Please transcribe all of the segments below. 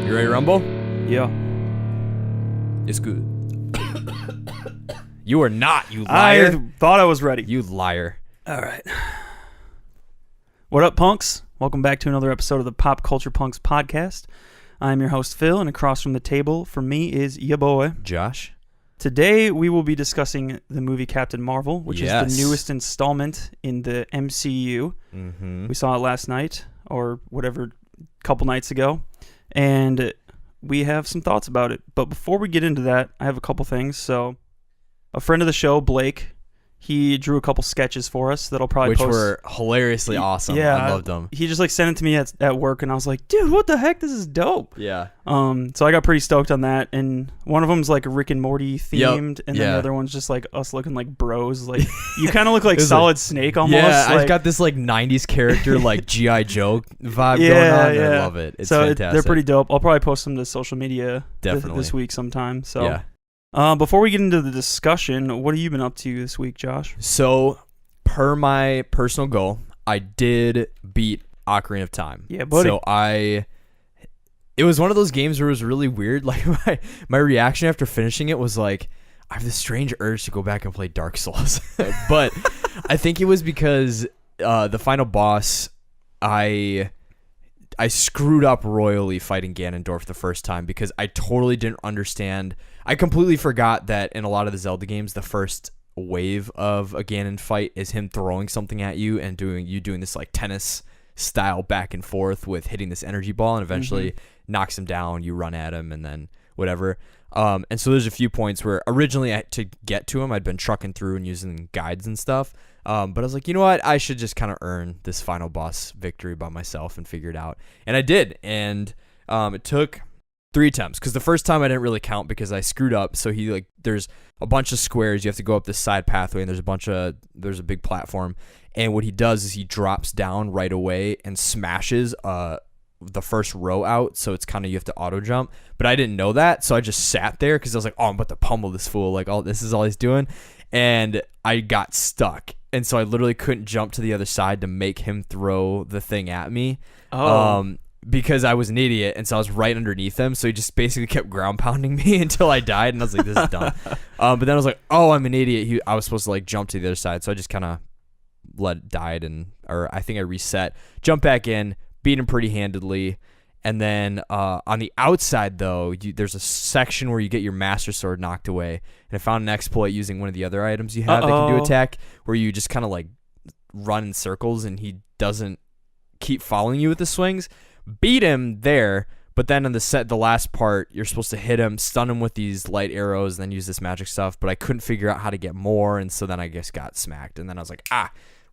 You ready to rumble? Yeah. It's good. You are not, you liar. I thought I was ready. You liar. All right. What up, punks? Welcome back to another episode of the Pop Culture Punks podcast. I'm your host, Phil, and across from the table from me is ya boy, Josh. Today, we will be discussing the movie Captain Marvel, which is the newest installment in the MCU. Mm-hmm. We saw it last night, or whatever, a couple nights ago, and we have some thoughts about it. But before we get into that, I have a couple things. So, a friend of the show, Blake, he drew a couple sketches for us that I'll probably post. Which were hilariously awesome. Yeah, I loved them. He just sent it to me at work, and I was like, dude, what the heck? This is dope. Yeah. So I got pretty stoked on that, and one of them's like Rick and Morty themed, and then the other one's just like us looking like bros. Like, you kind of look like Solid Snake almost. Yeah, I've got this 90s character G.I. Joe vibe going on. Yeah. I love it. It's fantastic. They're pretty dope. I'll probably post them to social media this week sometime. So yeah. Before we get into the discussion, what have you been up to this week, Josh? So, per my personal goal, I did beat Ocarina of Time. Yeah, buddy. So it was one of those games where it was really weird. Like my reaction after finishing it was like, I have this strange urge to go back and play Dark Souls. But I think it was because the final boss, I screwed up royally fighting Ganondorf the first time because I totally didn't understand. I completely forgot that in a lot of the Zelda games, the first wave of a Ganon fight is him throwing something at you and doing this tennis style back and forth with hitting this energy ball, and eventually knocks him down. You run at him and then whatever. And so there's a few points where originally to get to him, I'd been trucking through and using guides and stuff. But I was like, you know what? I should just kind of earn this final boss victory by myself and figure it out. And I did. And it took 3 attempts because the first time I didn't really count because I screwed up. So there's a bunch of squares. You have to go up this side pathway, and there's a big platform. And what he does is he drops down right away and smashes the first row out. So it's kind of, you have to auto jump. But I didn't know that. So I just sat there because I was like, oh, I'm about to pummel this fool. This is all he's doing. And I got stuck. And so I literally couldn't jump to the other side to make him throw the thing at me. Because I was an idiot, and so I was right underneath him. So he just basically kept ground pounding me until I died, and I was like, this is dumb. But then I was like, oh, I'm an idiot. I was supposed to jump to the other side. So I just kind of died, or I think I reset, jumped back in, beat him pretty handedly. And then on the outside, though, there's a section where you get your Master Sword knocked away. And I found an exploit using one of the other items you have that can do attack, where you just kind of run in circles, and he doesn't keep following you with the swings. Beat him there, but then in the last part, you're supposed to hit him, stun him with these light arrows, and then use this magic stuff. But I couldn't figure out how to get more, and so then I just got smacked. And then I was like,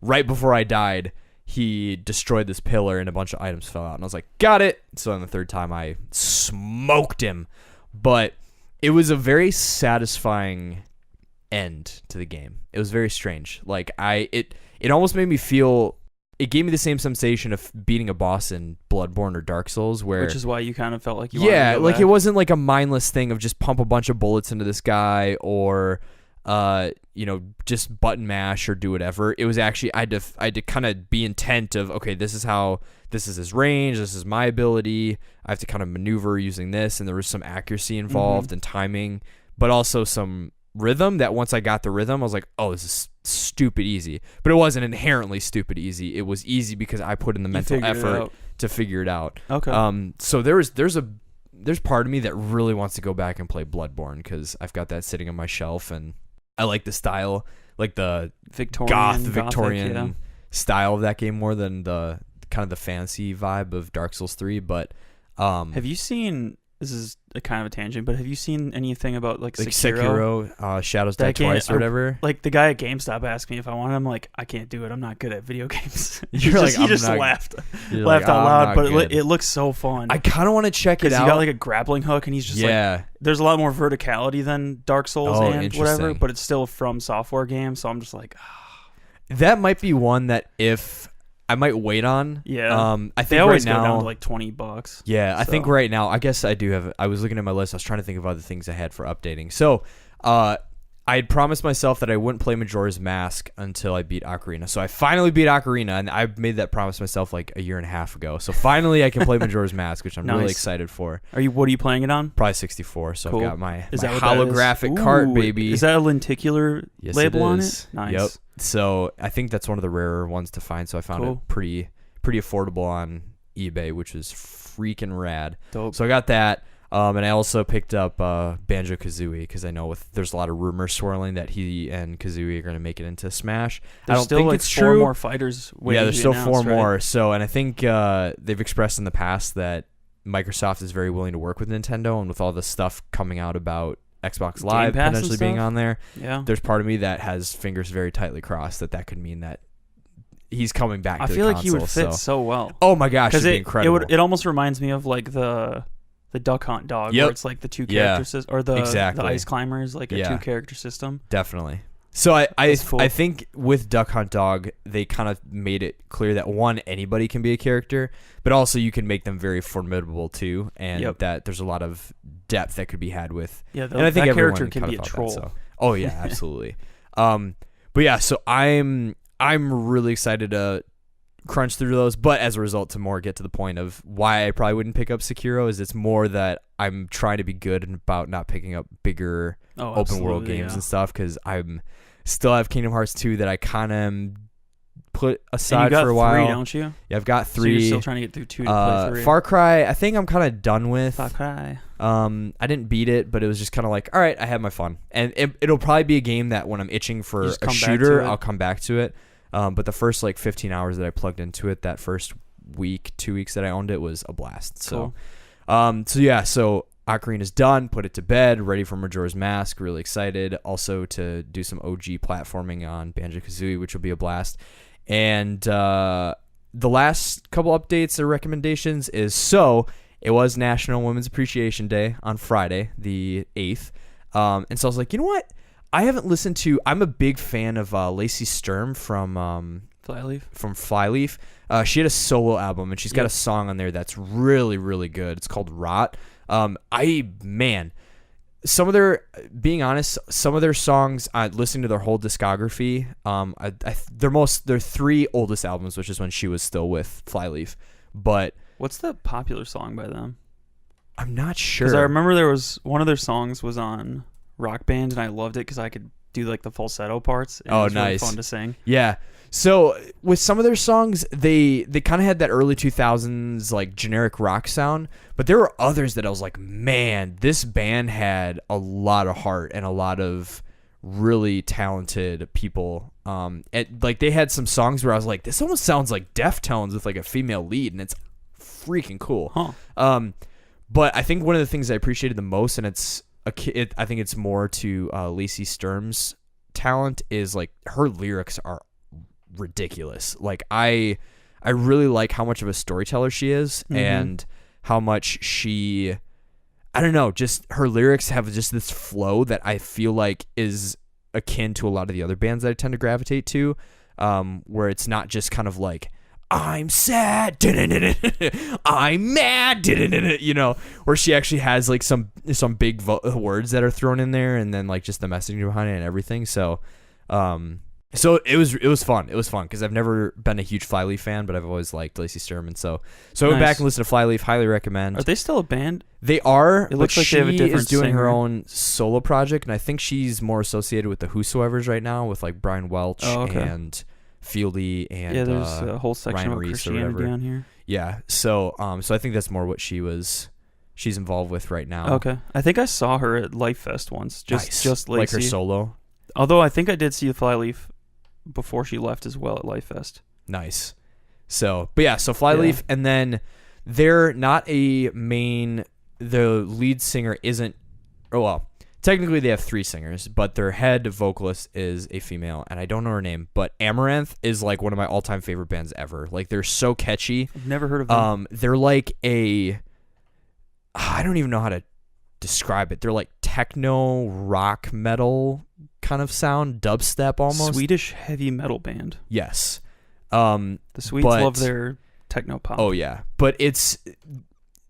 right before I died, he destroyed this pillar and a bunch of items fell out. And I was like, got it. So on the third time, I smoked him. But it was a very satisfying end to the game. It was very strange. It almost made me feel, it gave me the same sensation of beating a boss in Bloodborne or Dark Souls, which is why you kind of felt like you wanted to go back. It wasn't a mindless thing of just pump a bunch of bullets into this guy or just button mash or do whatever. It was actually, I had to kind of be intent of, okay, this is his range, this is my ability, I have to kind of maneuver using this, and there was some accuracy involved and timing, but also some rhythm that once I got the rhythm, I was like, oh, this is stupid easy. But it wasn't inherently stupid easy. It was easy because I put in the mental effort to figure it out. Okay. So there's part of me that really wants to go back and play Bloodborne because I've got that sitting on my shelf, and I like the style, the Victorian style of that game more than the kind of the fancy vibe of Dark Souls 3. But have you seen? This is a kind of a tangent, but have you seen anything about Sekiro, Shadows Die Twice or whatever? The guy at GameStop asked me if I wanted. I'm like, I can't do it. I'm not good at video games. He just laughed out loud, but it looks so fun. I kind of want to check it out. He got a grappling hook, and he's just there's a lot more verticality than Dark Souls and whatever, but it's still from software game. So I'm just like, that might be one that if I might wait on. Yeah. I think they always right now, go down to $20. Yeah, I think right now, I guess I do have, I was looking at my list, I was trying to think of other things I had for updating. So, I I had promised myself that I wouldn't play Majora's Mask until I beat Ocarina. So I finally beat Ocarina, and I made that promise myself like a year and a half ago. So finally I can play Majora's Mask, which I'm really excited for. What are you playing it on? Probably 64. So cool. I've got my is that holographic cart, baby. Is that a lenticular label on it? Nice. Yep. So I think that's one of the rarer ones to find. So I found it pretty affordable on eBay, which is freaking rad. Dope. So I got that. And I also picked up Banjo-Kazooie because I know there's a lot of rumors swirling that he and Kazooie are going to make it into Smash. There's I don't still think like it's 4 true. more fighters waiting. Yeah, there's to still be 4 announced, more. right? So, and I think they've expressed in the past that Microsoft is very willing to work with Nintendo, and with all the stuff coming out about Xbox Live potentially being on there, there's part of me that has fingers very tightly crossed that could mean that he's coming back to the console. I feel like he would fit so well. Oh my gosh, it'd be incredible. It almost reminds me of like the Duck Hunt dog, where it's like the 2 character system, or the Ice Climbers, like a 2-character system. Definitely. So I cool. I think with Duck Hunt Dog, they kind of made it clear that one, anybody can be a character, but also you can make them very formidable too, and that there's a lot of depth that could be had with. Yeah, and I think that character can be a troll. That, so. Oh yeah, absolutely. But yeah, so I'm really excited to crunch through those, but as a result, to more get to the point of why I probably wouldn't pick up Sekiro is it's more that I'm trying to be good about not picking up bigger open world games and stuff, because I'm still have Kingdom Hearts 2 that I kind of put aside for a while. And you got 3, don't you? Yeah, I've got 3. So you're still trying to get through 2 to play 3. Far Cry, I think I'm kind of done with. Far Cry. I didn't beat it, but it was just kind of like, all right, I had my fun, and it'll probably be a game that when I'm itching for a shooter, I'll come back to it. But the first like 15 hours that I plugged into it, that first week, 2 weeks that I owned it, was a blast. Cool. So Ocarina's done, put it to bed, ready for Majora's Mask, really excited. Also to do some OG platforming on Banjo-Kazooie, which will be a blast. And the last couple updates or recommendations is, it was National Women's Appreciation Day on Friday, the 8th. And so I was like, you know what? I haven't listened to. I'm a big fan of Lacey Sturm from Flyleaf. She had a solo album, and she's got a song on there that's really, really good. It's called Rot. Some of their songs, listening to their whole discography, their 3 oldest albums, which is when she was still with Flyleaf. But what's the popular song by them? I'm not sure. Because I remember there was one of their songs was on Rock Band, and I loved it because I could do like the falsetto parts. And it was really fun to sing. Yeah. So with some of their songs, they kind of had that early 2000s like generic rock sound, but there were others that I was like, man, this band had a lot of heart and a lot of really talented people. And like they had some songs where I was like, this almost sounds like Deftones with like a female lead, and it's freaking cool. But I think one of the things I appreciated the most, and I think it's more to Lacey Sturm's talent, is like her lyrics are ridiculous. Like I really like how much of a storyteller she is, and how much she, I don't know, just her lyrics have just this flow that I feel like is akin to a lot of the other bands that I tend to gravitate to, where it's not just kind of like, I'm sad, I'm mad, you know, where she actually has like some big words that are thrown in there, and then like just the messaging behind it and everything. So it was fun. It was fun because I've never been a huge Flyleaf fan, but I've always liked Lacey Sturm, and so I went back and listened to Flyleaf. Highly recommend. Are they still a band? They are. It looks like they have a different is doing singer. her own solo project, and I think she's more associated with the Whosoevers right now, with like Brian Welch and Fieldy and there's a whole section Ryan about Reese Christianity on here. Yeah, so I think that's more what she's involved with right now. Okay, I think I saw her at Life Fest once. Just Lacey. Like her solo. Although I think I did see the Flyleaf before she left as well at Life Fest. Nice. So Flyleaf, and then they're not a main. The lead singer isn't. Oh well. Technically, they have 3 singers, but their head vocalist is a female, and I don't know her name, but Amaranthe is like one of my all-time favorite bands ever. Like, they're so catchy. I've never heard of them. They're like I don't even know how to describe it. They're like techno rock metal kind of sound, dubstep almost. Swedish heavy metal band. Yes. The Swedes love their techno pop. Oh, yeah. But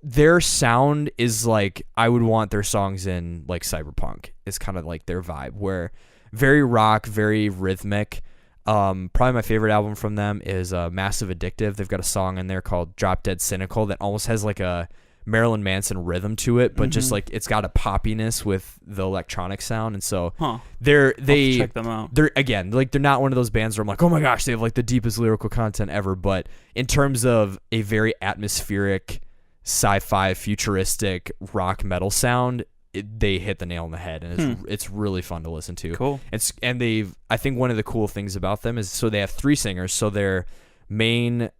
their sound is like, I would want their songs in like cyberpunk. It's kind of like their vibe, where very rock, very rhythmic. Probably my favorite album from them is Massive Addictive. They've got a song in there called Drop Dead Cynical that almost has like a Marilyn Manson rhythm to it, but just like it's got a poppiness with the electronic sound, and so they check them out. They're again like they're not one of those bands where I'm like, oh my gosh, they have like the deepest lyrical content ever, but in terms of a very atmospheric, sci-fi, futuristic rock metal sound, they hit the nail on the head, and it's really fun to listen to. Cool. I think one of the cool things about them is so they have 3 singers. So their main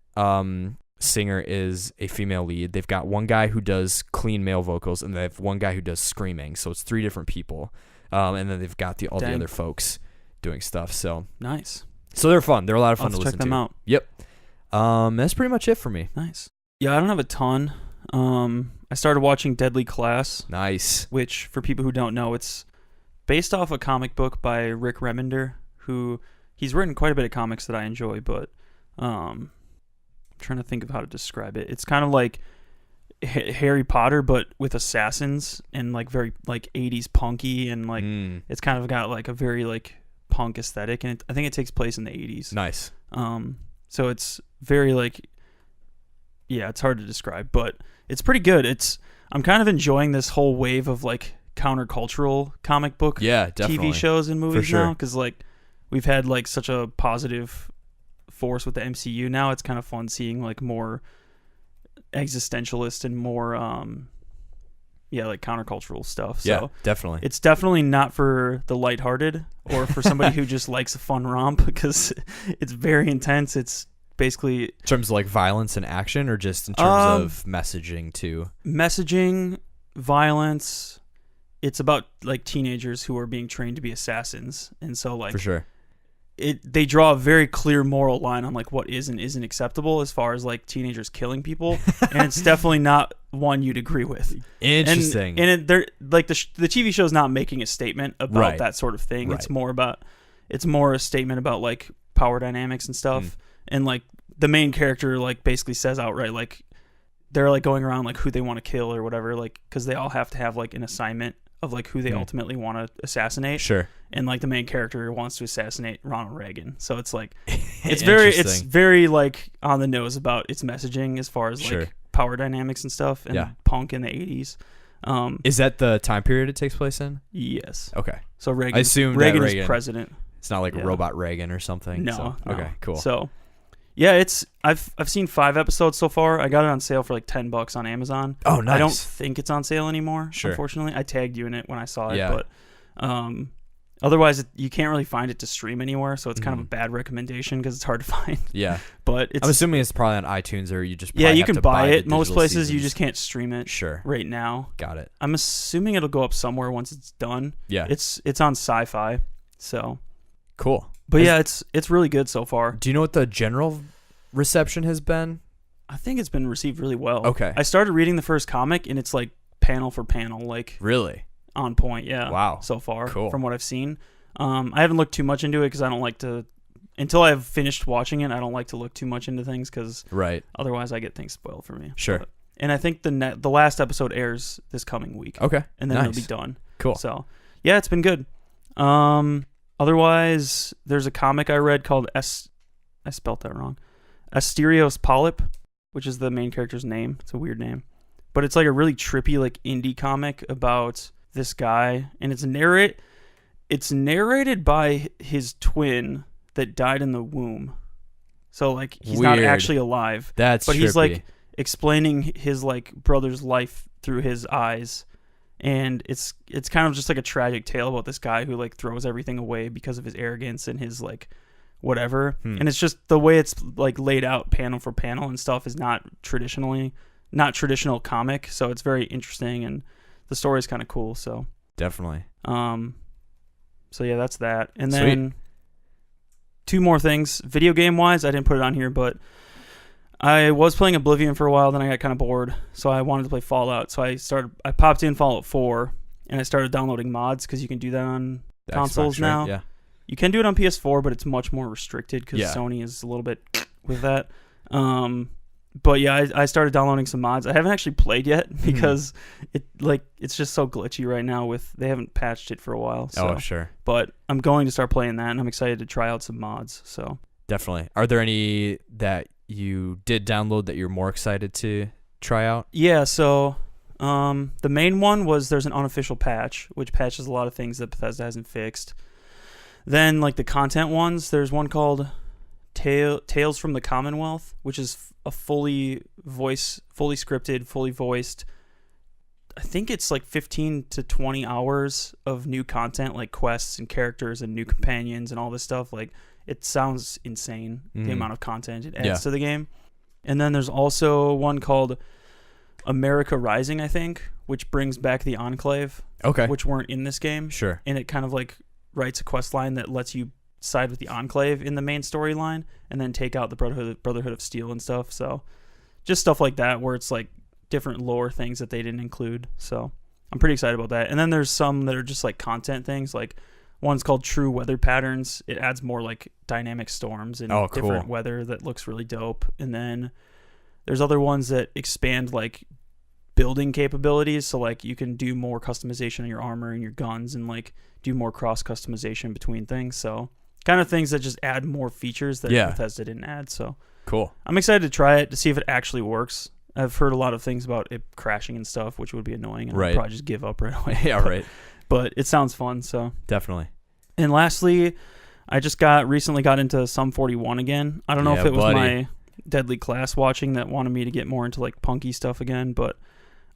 singer is a female lead. They've got one guy who does clean male vocals, and they have one guy who does screaming. So it's 3 different people, and then they've got all the other folks doing stuff. So nice. So they're fun. They're a lot of fun to listen to. Check them out. Yep. That's pretty much it for me. Nice. Yeah, I don't have a ton. I started watching Deadly Class. Nice. Which, for people who don't know, it's based off a comic book by Rick Remender, who he's written quite a bit of comics that I enjoy, but I'm trying to think of how to describe it. It's kind of like Harry Potter, but with assassins and like very like 80s punky, and like it's kind of got like a very like punk aesthetic, and I think it takes place in the 80s. Nice. So it's very like, yeah, it's hard to describe, but it's pretty good. I'm kind of enjoying this whole wave of like countercultural comic book TV shows and movies now, because like we've had like such a positive force with the MCU now. It's kind of fun seeing like more existentialist and more like countercultural stuff. So yeah, definitely. It's definitely not for the lighthearted or for somebody who just likes a fun romp, because it's very intense. It's basically in terms of like violence and action, or just in terms of messaging too? Messaging, violence. It's about like teenagers who are being trained to be assassins, and so like for sure, they draw a very clear moral line on like what is and isn't acceptable as far as like teenagers killing people, and it's definitely not one you'd agree with. Interesting. And they're like the TV show's not making a statement about that sort of thing. Right. It's more a statement about like power dynamics and stuff. And like the main character like basically says outright like they're like going around like who they want to kill or whatever, like because they all have to have like an assignment of like who they ultimately want to assassinate. Sure. And like the main character wants to assassinate Ronald Reagan, so it's like it's very like on the nose about its messaging as far as like power dynamics and stuff, and punk in the 80s. Is that the time period it takes place in? Yes. Okay. So Reagan. I assume Reagan is president. It's not like Robot Reagan or something. No, so. no. Okay, cool. So, yeah, I've seen 5 episodes so far. I got it on sale for like $10 on Amazon. Oh, nice. I don't think it's on sale anymore. Sure. Unfortunately, I tagged you in it when I saw it, but otherwise you can't really find it to stream anywhere. So it's kind of a bad recommendation because it's hard to find. Yeah, but I'm assuming it's probably on iTunes, or you just you can buy it. Most places you just can't stream it. Sure. Right now. Got it. I'm assuming it'll go up somewhere once it's done. Yeah. It's on Sci-Fi, so cool. But yeah, it's really good so far. Do you know what the general reception has been? I think it's been received really well. Okay. I started reading the first comic, and it's like panel for panel, like really on point. Yeah. Wow. So far, cool. From what I've seen, I haven't looked too much into it because I don't like to. Until I've finished watching it, I don't like to look too much into things because otherwise I get things spoiled for me. Sure. And I think the last episode airs this coming week. Okay. And then it'll be done. Cool. So yeah, it's been good. Otherwise, there's a comic I read called I spelt that wrong. Asterios Polyp, which is the main character's name. It's a weird name, but it's like a really trippy like indie comic about this guy, and it's narrated by his twin that died in the womb. So like he's not actually alive. But trippy. He's like explaining his like brother's life through his eyes. And it's kind of just like a tragic tale about this guy who like throws everything away because of his arrogance and his like whatever. And it's just the way it's like laid out panel for panel and stuff is not traditional comic. So it's very interesting, and the story is kind of cool. So definitely. So yeah, that's that. And then 2 more things. Video game wise, I didn't put it on here, but I was playing Oblivion for a while, then I got kind of bored, so I wanted to play Fallout. So I popped in Fallout 4, and I started downloading mods because you can do that on consoles Xbox, now. Right? Yeah. You can do it on PS4, but it's much more restricted because Sony is a little bit with that. But yeah, I started downloading some mods. I haven't actually played yet because it's just so glitchy right now. They haven't patched it for a while. So. Oh, sure. But I'm going to start playing that, and I'm excited to try out some mods. So definitely. Are there any that you did download that you're more excited to try out? Yeah. So the main one was there's an unofficial patch which patches a lot of things that Bethesda hasn't fixed. Then like the content ones, there's one called Tales from the Commonwealth, which is a fully scripted, fully voiced. I think it's like 15 to 20 hours of new content, like quests and characters and new companions and all this stuff. Like, it sounds insane, the amount of content it adds to the game. And then there's also one called America Rising, I think, which brings back the Enclave, which weren't in this game. Sure. And it kind of like writes a quest line that lets you side with the Enclave in the main storyline and then take out the Brotherhood of Steel and stuff. So just stuff like that where it's like different lore things that they didn't include. So I'm pretty excited about that. And then there's some that are just like content things. Like one's called True Weather Patterns. It adds more like dynamic storms and different weather that looks really dope. And then there's other ones that expand like building capabilities. So like you can do more customization on your armor and your guns and like do more cross customization between things. So kind of things that just add more features that Bethesda didn't add. So cool. I'm excited to try it to see if it actually works. I've heard a lot of things about it crashing and stuff, which would be annoying, and I'd probably just give up right away. But it sounds fun, so definitely. And lastly, I just recently got into Sum 41 again. I don't know if it was my Deadly Class watching that wanted me to get more into like punky stuff again, but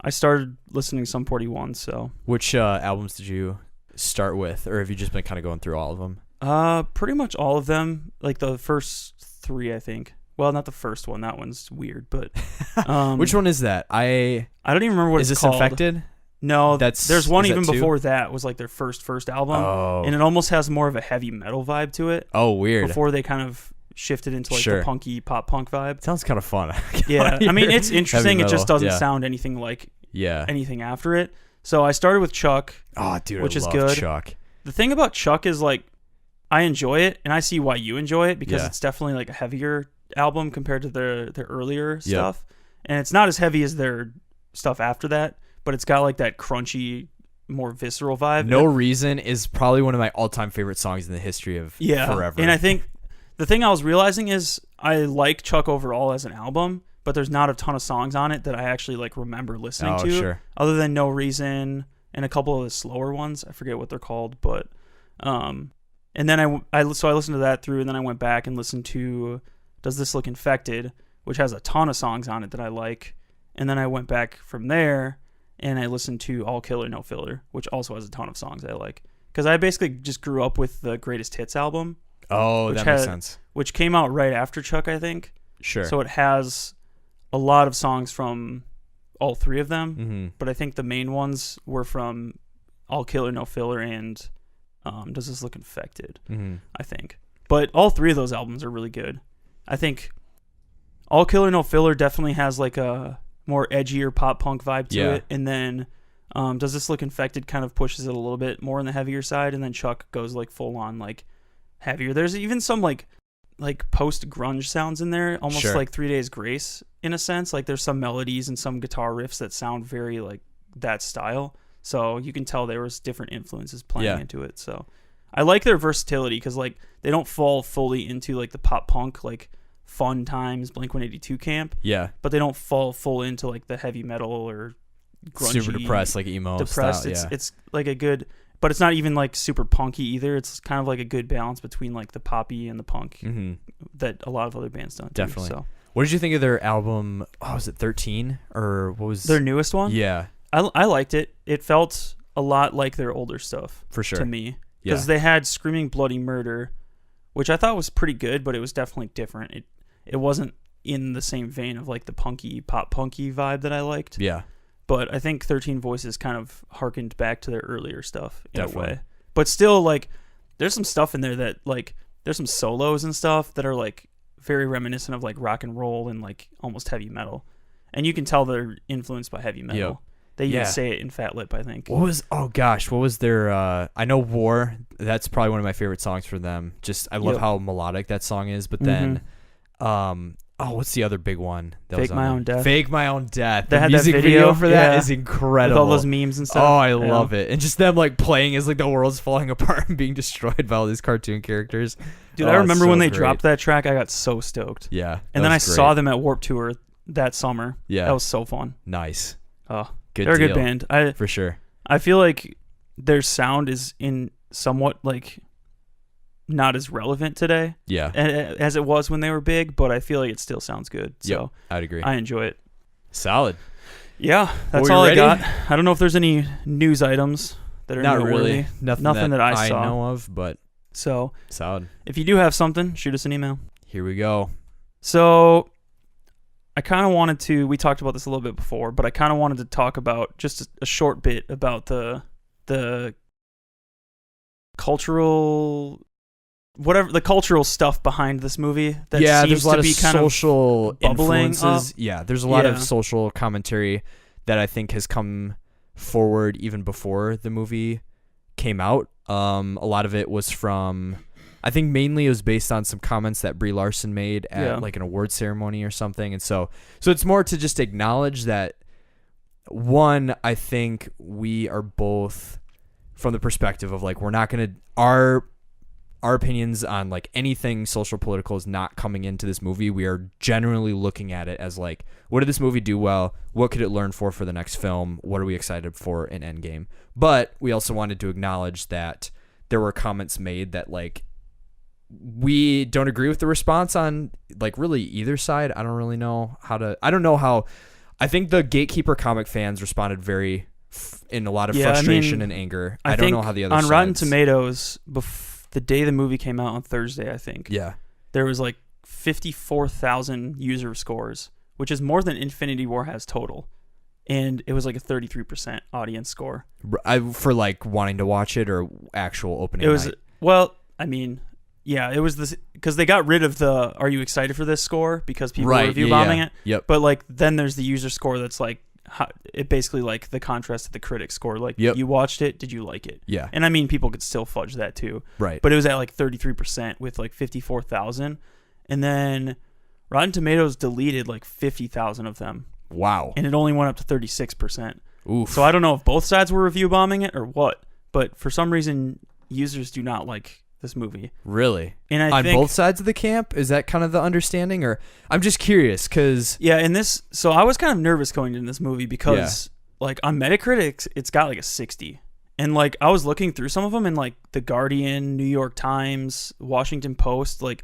I started listening to Sum 41. So which albums did you start with, or have you just been kind of going through all of them? Pretty much all of them. Like the first 3, I think. Well, not the first one. That one's weird, but which one is that? I don't even remember what it's called. Is this Infected? No, there's one even before that was like their first album, and it almost has more of a heavy metal vibe to it. Oh, weird. Before they kind of shifted into like the punky pop punk vibe. Sounds kind of fun. Yeah, I mean it's interesting. It just doesn't sound anything like anything after it. So I started with Chuck. Oh, dude, which I is love good. Chuck. The thing about Chuck is like I enjoy it, and I see why you enjoy it because it's definitely like a heavier album compared to their earlier stuff, and it's not as heavy as their stuff after that, but it's got like that crunchy, more visceral vibe. No Reason is probably one of my all-time favorite songs in the history of forever. And I think the thing I was realizing is I like Chuck overall as an album, but there's not a ton of songs on it that I actually like remember listening to, other than No Reason and a couple of the slower ones. I forget what they're called, but and then I listened to that through, and then I went back and listened to Does This Look Infected, which has a ton of songs on it that I like, and then I went back from there and I listened to All Killer No Filler, which also has a ton of songs I like, because I basically just grew up with the Greatest Hits album. Oh, that makes sense. Which came out right after Chuck, I think. Sure. So it has a lot of songs from all 3 of them, but I think the main ones were from All Killer No Filler and Does This Look Infected, I think. But all 3 of those albums are really good. I think All Killer No Filler definitely has like a more edgier pop punk vibe to it, and then Does This Look Infected kind of pushes it a little bit more on the heavier side, and then Chuck goes like full on like heavier. There's even some like post grunge sounds in there, almost like 3 Days Grace in a sense. Like there's some melodies and some guitar riffs that sound very like that style, so you can tell there was different influences playing into it. So I like their versatility because like they don't fall fully into like the pop punk like Fun Times Blink-182 camp, but they don't fall full into like the heavy metal or grungy, super depressed like emo depressed style, it's like a good, but it's not even like super punky either. It's kind of like a good balance between like the poppy and the punk that a lot of other bands don't definitely do, so. What did you think of their album? Was it 13 or what was their newest one? I liked it. It felt a lot like their older stuff for sure to me, because they had Screaming Bloody Murder, which I thought was pretty good, but it was definitely different. It wasn't in the same vein of like the punky pop punky vibe that I liked. But I think 13 Voices kind of harkened back to their earlier stuff in a way. But still, like, there's some stuff in there that like there's some solos and stuff that are like very reminiscent of like rock and roll and like almost heavy metal, and you can tell they're influenced by heavy metal. They even say it in Fat Lip, I think. What was their I know War, that's probably one of my favorite songs for them. Just I love how melodic that song is, but then what's the other big one? That Fake was My Own Death. Fake My Own Death. They The had that music video for that is incredible. With all those memes and stuff. Oh, I love it. And just them like playing as like the world's falling apart and being destroyed by all these cartoon characters. Dude, I remember so when they great. dropped that track, I got so stoked. Yeah. And then I was great. saw them at Warped Tour that summer. Yeah. That was so fun. Nice. Oh, Good they're a deal. good band. For sure. I feel like their sound is in somewhat like not as relevant today Yeah. as it was when they were big, but I feel like it still sounds good. So Yep, I'd agree. I enjoy it. Solid. Yeah, that's Well, all you I got. ready? I don't know if there's any news items that are Not noteworthy. really. Nothing that I saw. know of, but So solid. if you do have something, shoot us an email. Here we go. So I kind of wanted to, we talked about this a little bit before, but I kind of wanted to talk about just a short bit about the cultural, whatever, the cultural stuff behind this movie that seems there's a lot to be of kind social of bubbling influences. up. Yeah, there's a lot Yeah. of social commentary that I think has come forward even before the movie came out. A lot of it was from, I think mainly it was based on some comments that Brie Larson made at like an award ceremony or something. And so it's more to just acknowledge that, one, I think we are both from the perspective of like, we're not going to, our opinions on like anything social political is not coming into this movie. We are generally looking at it as like, what did this movie do well? What could it learn for the next film? What are we excited for in Endgame? But we also wanted to acknowledge that there were comments made that like, we don't agree with the response on like really either side. I don't really know I think the Gatekeeper comic fans responded very in a lot of frustration and anger. I don't know how the other on sides. Rotten Tomatoes, the day the movie came out on Thursday, I think. Yeah. There was like 54,000 user scores, which is more than Infinity War has total. And it was like a 33% audience score. For like wanting to watch it or actual opening It was, night? well, I mean, yeah, it was this, because they got rid of the "Are you excited for this?" score because people were review bombing it. Yep. But like then there's the user score that's like it basically like the contrast to the critic score. Like you watched it, did you like it? Yeah. And I mean, people could still fudge that too. Right. But it was at like 33% with like 54,000, and then Rotten Tomatoes deleted like 50,000 of them. Wow. And it only went up to 36%. Oof. So I don't know if both sides were review bombing it or what, but for some reason users do not like this movie. Really? And I on think, both sides of the camp? Is that kind of the understanding? Or I'm just curious because... Yeah, in this... So I was kind of nervous going into this movie because like on Metacritic, it's got like a 60. And like I was looking through some of them and like The Guardian, New York Times, Washington Post, like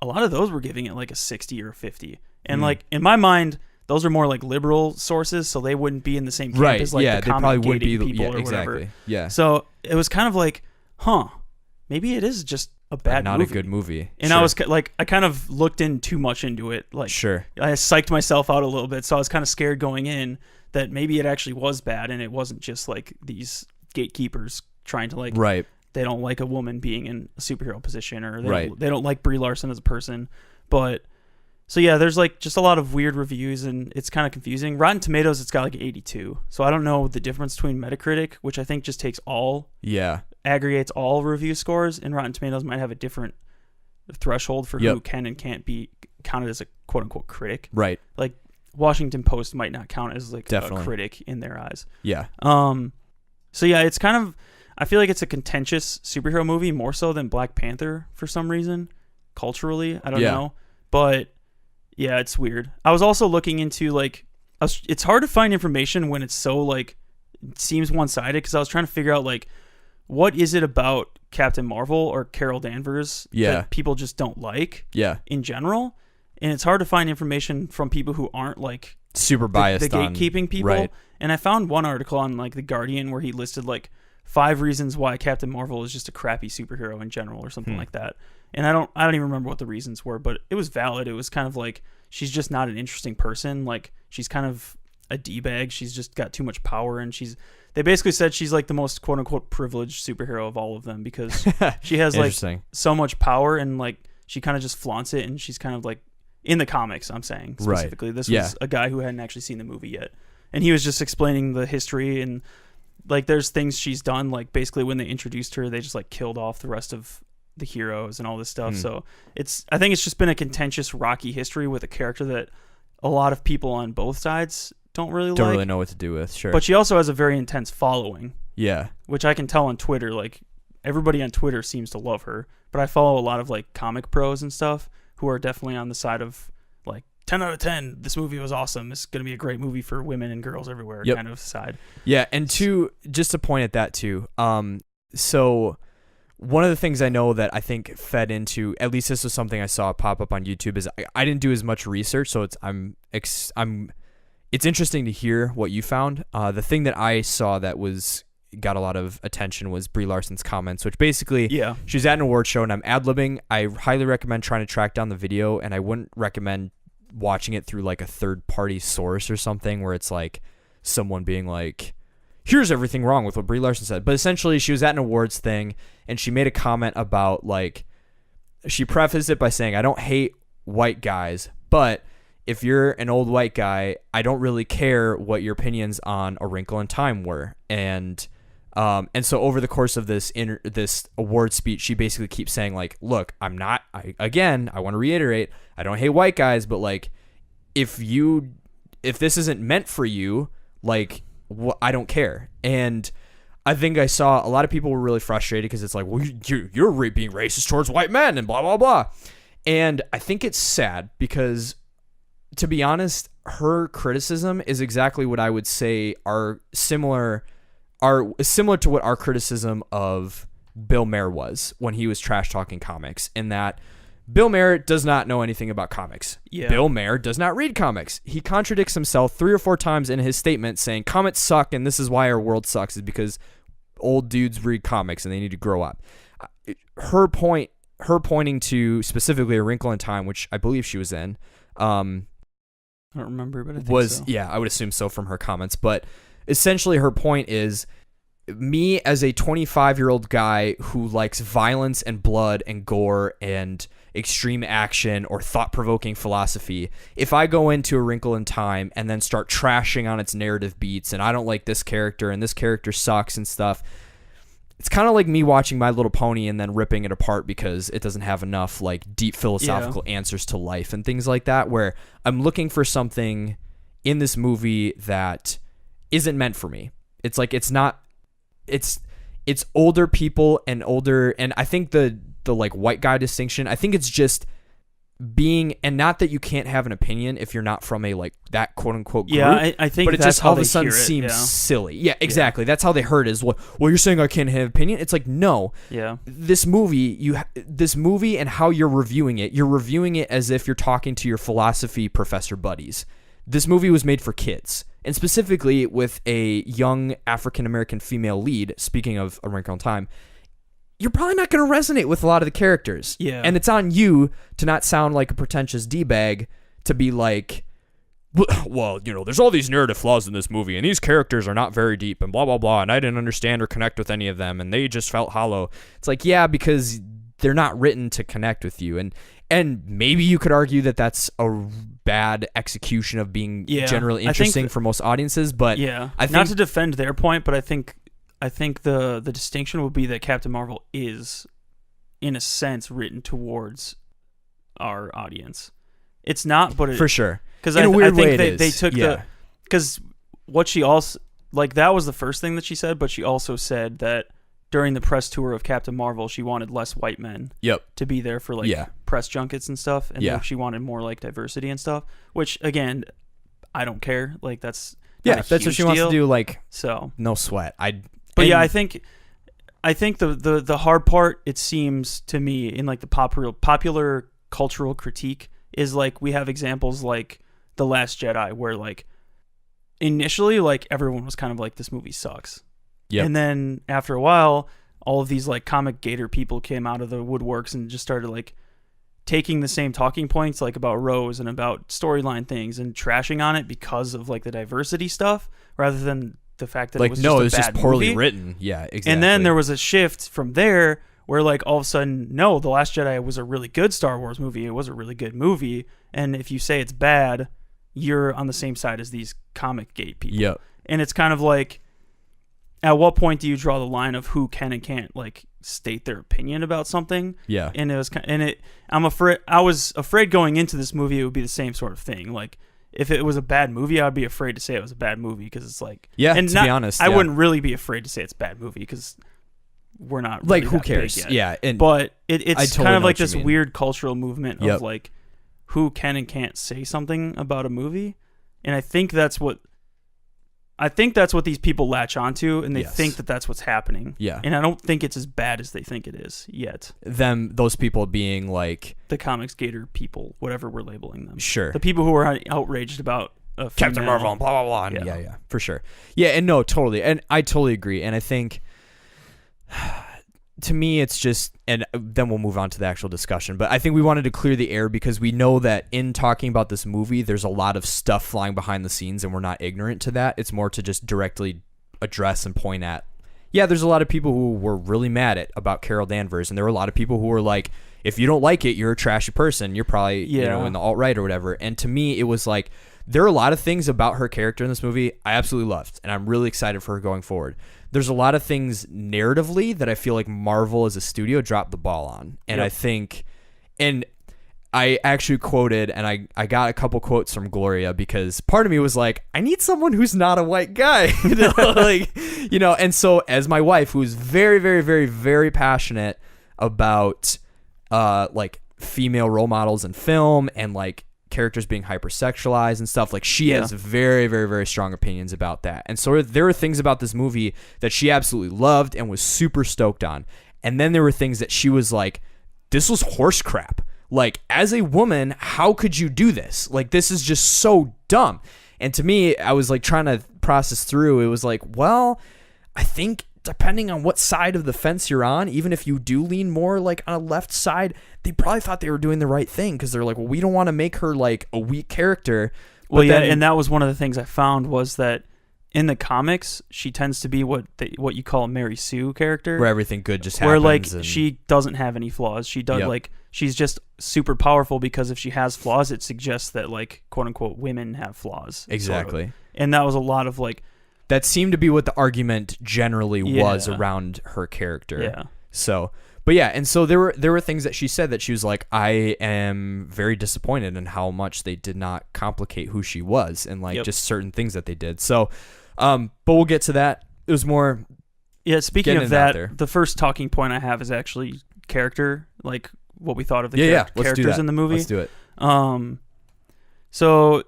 a lot of those were giving it like a 60 or a 50. And like in my mind, those are more like liberal sources, so they wouldn't be in the same camp as like the comic gating people or whatever. Yeah. So it was kind of like, maybe it is just a bad not movie. a good movie. And I was like, I kind of looked in too much into it. Like, I psyched myself out a little bit, so I was kind of scared going in that maybe it actually was bad, and it wasn't just like these gatekeepers trying to like, they don't like a woman being in a superhero position, or they don't like Brie Larson as a person. But so yeah, there's like just a lot of weird reviews, and it's kind of confusing. Rotten Tomatoes, it's got like 82, so I don't know the difference between Metacritic, which I think just takes aggregates all review scores, and Rotten Tomatoes might have a different threshold for who can and can't be counted as a quote unquote critic. Right. Like Washington Post might not count as like a critic in their eyes. Yeah. So yeah, it's kind of, I feel like it's a contentious superhero movie more so than Black Panther for some reason, culturally. I don't know. But yeah, it's weird. I was also looking into like, it's hard to find information when it's so like, it seems one-sided, because I was trying to figure out like, what is it about Captain Marvel or Carol Danvers that people just don't like in general? And it's hard to find information from people who aren't like super biased the gatekeeping people. Right. And I found one article on like The Guardian where he listed like 5 reasons why Captain Marvel is just a crappy superhero in general or something like that. And I don't even remember what the reasons were, but it was valid. It was kind of like, she's just not an interesting person. Like, she's kind of a D-bag. She's just got too much power, and they basically said she's like the most quote unquote privileged superhero of all of them, because she has like so much power, and like she kind of just flaunts it, and she's kind of like, in the comics, I'm saying specifically, this was a guy who hadn't actually seen the movie yet, and he was just explaining the history, and like there's things she's done, like basically when they introduced her, they just like killed off the rest of the heroes and all this stuff. So I think it's just been a contentious, rocky history with a character that a lot of people on both sides don't really know what to do with. Sure. But she also has a very intense following. Yeah. Which I can tell on Twitter. Like, everybody on Twitter seems to love her. But I follow a lot of, like, comic pros and stuff who are definitely on the side of, like, 10 out of 10, this movie was awesome. It's going to be a great movie for women and girls everywhere kind of side. Yeah, and just to point at that too, so one of the things I know that I think fed into, at least this was something I saw pop up on YouTube, is I didn't do as much research, so it's interesting to hear what you found. The thing that I saw that got a lot of attention was Brie Larson's comments, which basically, she was at an award show, and I'm ad-libbing. I highly recommend trying to track down the video, and I wouldn't recommend watching it through like a third-party source or something where it's like someone being like, here's everything wrong with what Brie Larson said. But essentially, she was at an awards thing, and she made a comment about, like, she prefaced it by saying, I don't hate white guys, but if you're an old white guy, I don't really care what your opinions on A Wrinkle in Time were. And so over the course of this award speech, she basically keeps saying, like, look, I want to reiterate, I don't hate white guys, but, like, if this isn't meant for you, like, I don't care. And I think I saw a lot of people were really frustrated because it's like, well, you're being racist towards white men and blah, blah, blah. And I think it's sad because, to be honest, her criticism is exactly what I would say are similar to what our criticism of Bill Maher was when he was trash talking comics, in that Bill Maher does not know anything about comics. Yeah. Bill Maher does not read comics. He contradicts himself 3 or 4 times in his statement saying comics suck and this is why our world sucks, is because old dudes read comics and they need to grow up. Her pointing to specifically A Wrinkle in Time, which I believe she was in, I don't remember, but I think so. Yeah, I would assume so from her comments. But essentially her point is, me as a 25-year-old guy who likes violence and blood and gore and extreme action or thought-provoking philosophy, if I go into A Wrinkle in Time and then start trashing on its narrative beats and I don't like this character and this character sucks and stuff, it's kind of like me watching My Little Pony and then ripping it apart because it doesn't have enough, like, deep philosophical answers to life and things like that, where I'm looking for something in this movie that isn't meant for me. It's like, it's older people and I think the like white guy distinction, I think it's just being, and not that you can't have an opinion if you're not from a, like, that quote unquote group. Yeah, I think, but it that's just all of how a sudden they hear it, seems silly. Yeah, exactly. Yeah. That's how they heard it, is well, you're saying I can't have an opinion. It's like, no. Yeah. This movie and how you're reviewing it as if you're talking to your philosophy professor buddies. This movie was made for kids. And specifically with a young African-American female lead, speaking of A Wrinkle in Time, you're probably not going to resonate with a lot of the characters. Yeah. And it's on you to not sound like a pretentious D-bag, to be like, well, there's all these narrative flaws in this movie, and these characters are not very deep, and blah, blah, blah, and I didn't understand or connect with any of them, and they just felt hollow. It's like, yeah, because they're not written to connect with you. And maybe you could argue that that's a bad execution of being generally interesting for most audiences, but I think, not to defend their point, but I think the distinction would be that Captain Marvel is, in a sense, written towards our audience. It's not, but for sure, because I think they took because what she also, like, that was the first thing that she said, but she also said that during the press tour of Captain Marvel, she wanted less white men to be there for, like, press junkets and stuff, and she wanted more, like, diversity and stuff, which, again, I don't care. Like, that's that's what she wants to do, like, so no sweat. I think the hard part, it seems to me, in, like, the popular cultural critique is, like, we have examples like The Last Jedi, where, like, initially, like, everyone was kind of like, this movie sucks. Yep. And then after a while, all of these, like, comic gator people came out of the woodworks and just started, like, taking the same talking points, like, about Rose and about storyline things, and trashing on it because of, like, the diversity stuff, rather than the fact that, like, it was just poorly movie. Written. Yeah, exactly. And then there was a shift from there where, like, all of a sudden, no, The Last Jedi was a really good Star Wars movie. It was a really good movie. And if you say it's bad, you're on the same side as these comic gate people. Yep. And it's kind of like, at what point do you draw the line of who can and can't like state their opinion about something? Yeah. And it was I was afraid going into this movie it would be the same sort of thing. Like if it was a bad movie, I'd be afraid to say it was a bad movie because it's like, yeah. And to be honest, I wouldn't really be afraid to say it's a bad movie because we're not really like who that cares? big yet. Yeah, and but it's totally kind of know like what you this mean. weird cultural movement Yep. of like who can and can't say something about a movie, and I think that's what these people latch onto, and they Yes. think that that's what's happening. Yeah. And I don't think it's as bad as they think it is yet. those people being like The comics gator people, whatever we're labeling them. sure. The people who are outraged about a Captain female- Marvel and blah blah blah. And yeah, for sure. Yeah, and no, totally, and I totally agree. And I think, to me, it's just, and then we'll move on to the actual discussion. But I think we wanted to clear the air because we know that in talking about this movie, there's a lot of stuff flying behind the scenes, and we're not ignorant to that. It's more to just directly address and point at. Yeah, there's a lot of people who were really mad about Carol Danvers, and there were a lot of people who were like, if you don't like it, you're a trashy person. You're probably in the alt-right or whatever. And to me, it was like, there are a lot of things about her character in this movie I absolutely loved, and I'm really excited for her going forward. There's a lot of things narratively that I feel like Marvel as a studio dropped the ball on. And I think, and I actually quoted, and I got a couple quotes from Gloria because part of me was like, I need someone who's not a white guy. And so as my wife, who's very, very, very, very passionate about like female role models in film and like characters being hypersexualized and stuff, like she has very, very, very strong opinions about that. And so there were things about this movie that she absolutely loved and was super stoked on. And then there were things that she was like, this was horse crap. Like, as a woman, how could you do this? Like, this is just so dumb. And to me, I was like trying to process through. It was like, well, I think depending on what side of the fence you're on, even if you do lean more like on a left side, they probably thought they were doing the right thing because they're like, well, we don't want to make her like a weak character. Well, yeah, and that was one of the things I found was that in the comics, she tends to be what you call a Mary Sue character, where everything good just happens. Where like she doesn't have any flaws. She does like she's just super powerful because if she has flaws, it suggests that like quote unquote women have flaws. Exactly. Sort of. And that was a lot of like. That seemed to be what the argument generally was around her character. Yeah. So, but yeah, and so there were things that she said that she was like, I am very disappointed in how much they did not complicate who she was and like just certain things that they did. So, but we'll get to that. It was more. Yeah. Speaking of that, the first talking point I have is actually character, like what we thought of the characters in the movie. Let's do it. So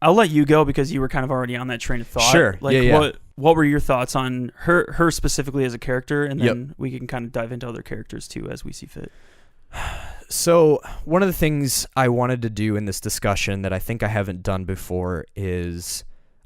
I'll let you go because you were kind of already on that train of thought. Sure. Like what were your thoughts on her specifically as a character, and then we can kind of dive into other characters too as we see fit. So one of the things I wanted to do in this discussion that I think I haven't done before is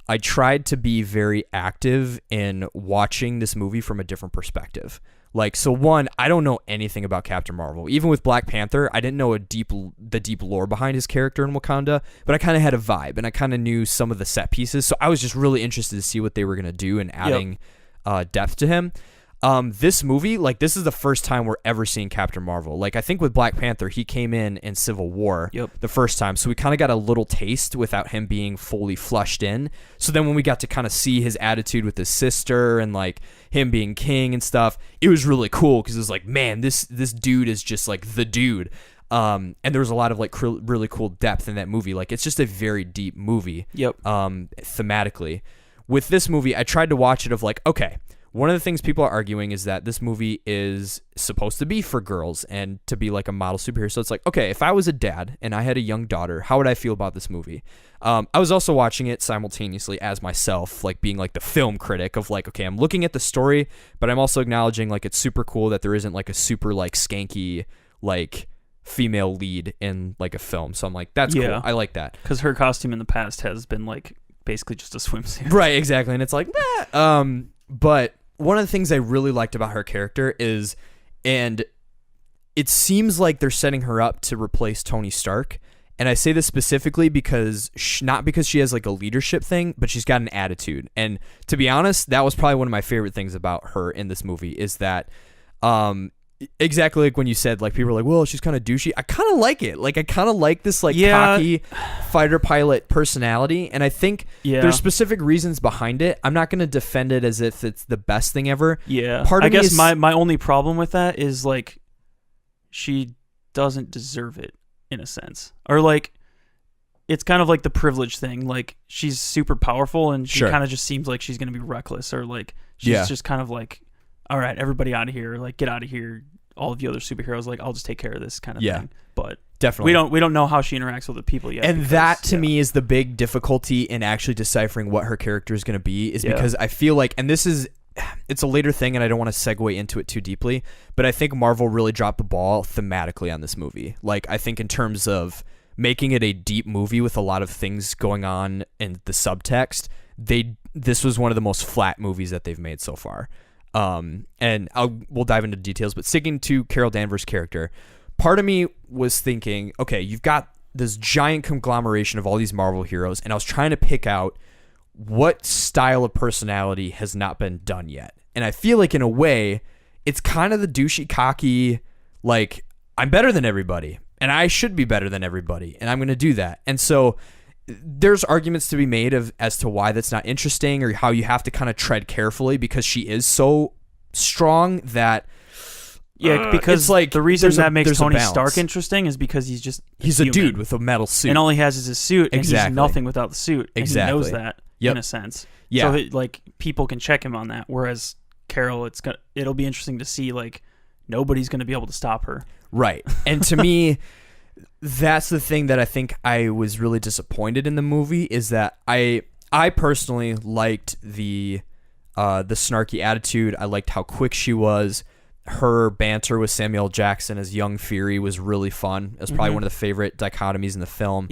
I tried to be very active in watching this movie from a different perspective. Like, so one, I don't know anything about Captain Marvel. Even with Black Panther, I didn't know the deep lore behind his character in Wakanda, but I kind of had a vibe, and I kind of knew some of the set pieces. So I was just really interested to see what they were going to do in adding depth to him. This movie, like, this is the first time we're ever seeing Captain Marvel. Like, I think with Black Panther, he came in Civil War the first time, so we kind of got a little taste without him being fully flushed in. So then when we got to kind of see his attitude with his sister and like him being king and stuff, it was really cool because it was like, man, this dude is just like the dude. And there was a lot of like really cool depth in that movie. Like, it's just a very deep movie. Thematically. With this movie, I tried to watch it of like, okay, one of the things people are arguing is that this movie is supposed to be for girls and to be like a model superhero. So it's like, okay, if I was a dad and I had a young daughter, how would I feel about this movie? I was also watching it simultaneously as myself, like being like the film critic of like, okay, I'm looking at the story, but I'm also acknowledging like it's super cool that there isn't like a super like skanky like female lead in like a film. So I'm like, that's cool. I like that. Because her costume in the past has been like basically just a swimsuit. Right, exactly. And it's like, but one of the things I really liked about her character is, and it seems like they're setting her up to replace Tony Stark. And I say this specifically because not because she has like a leadership thing, but she's got an attitude. And to be honest, that was probably one of my favorite things about her in this movie is that exactly like when you said, like, people are like, well, she's kind of douchey. I kind of like it. Like, I kind of like this, like, cocky fighter pilot personality. And I think there's specific reasons behind it. I'm not going to defend it as if it's the best thing ever. Yeah. I guess my only problem with that is, like, she doesn't deserve it in a sense. Or, like, it's kind of like the privilege thing. Like, she's super powerful and she kind of just seems like she's going to be reckless, or like she's just kind of like, all right, everybody out of here, like, get out of here. All of you other superheroes, like, I'll just take care of this kind of thing. But definitely we don't know how she interacts with the people yet. And that to me is the big difficulty in actually deciphering what her character is going to be, is because I feel like, and it's a later thing and I don't want to segue into it too deeply, but I think Marvel really dropped the ball thematically on this movie. Like, I think in terms of making it a deep movie with a lot of things going on in the subtext, this was one of the most flat movies that they've made so far. And we'll dive into details, but sticking to Carol Danvers' character, part of me was thinking, okay, you've got this giant conglomeration of all these Marvel heroes, and I was trying to pick out what style of personality has not been done yet. And I feel like, in a way, it's kind of the douchey, cocky, like, I'm better than everybody, and I should be better than everybody, and I'm going to do that. And so there's arguments to be made as to why that's not interesting, or how you have to kind of tread carefully, because she is so strong that because like the reason that makes Tony Stark interesting is because he's a dude with a metal suit, and all he has is his suit, and he's nothing without the suit, and he knows that in a sense. So like, people can check him on that, whereas Carol, it'll be interesting to see, like, nobody's going to be able to stop her, right? And to me, that's the thing that I think I was really disappointed in the movie, is that I personally liked the snarky attitude. I liked how quick she was. Her banter with Samuel L. Jackson as young Fury was really fun. It was probably one of the favorite dichotomies in the film.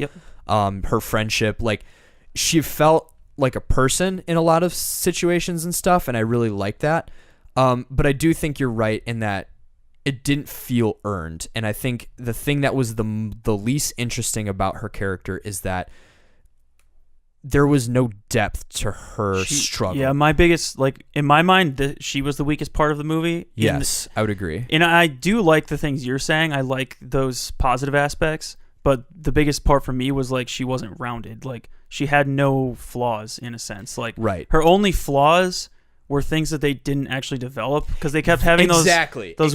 Her friendship, like, she felt like a person in a lot of situations and stuff, and I really liked that. But I do think you're right in that it didn't feel earned. And I think the thing that was the least interesting about her character is that there was no depth to her struggle. Yeah, my biggest, like, in my mind, she was the weakest part of the movie. Yes, I would agree. And I do like the things you're saying. I like those positive aspects. But the biggest part for me was, like, she wasn't rounded. Like, she had no flaws, in a sense. Like, her only flaws were things that they didn't actually develop, because they kept having those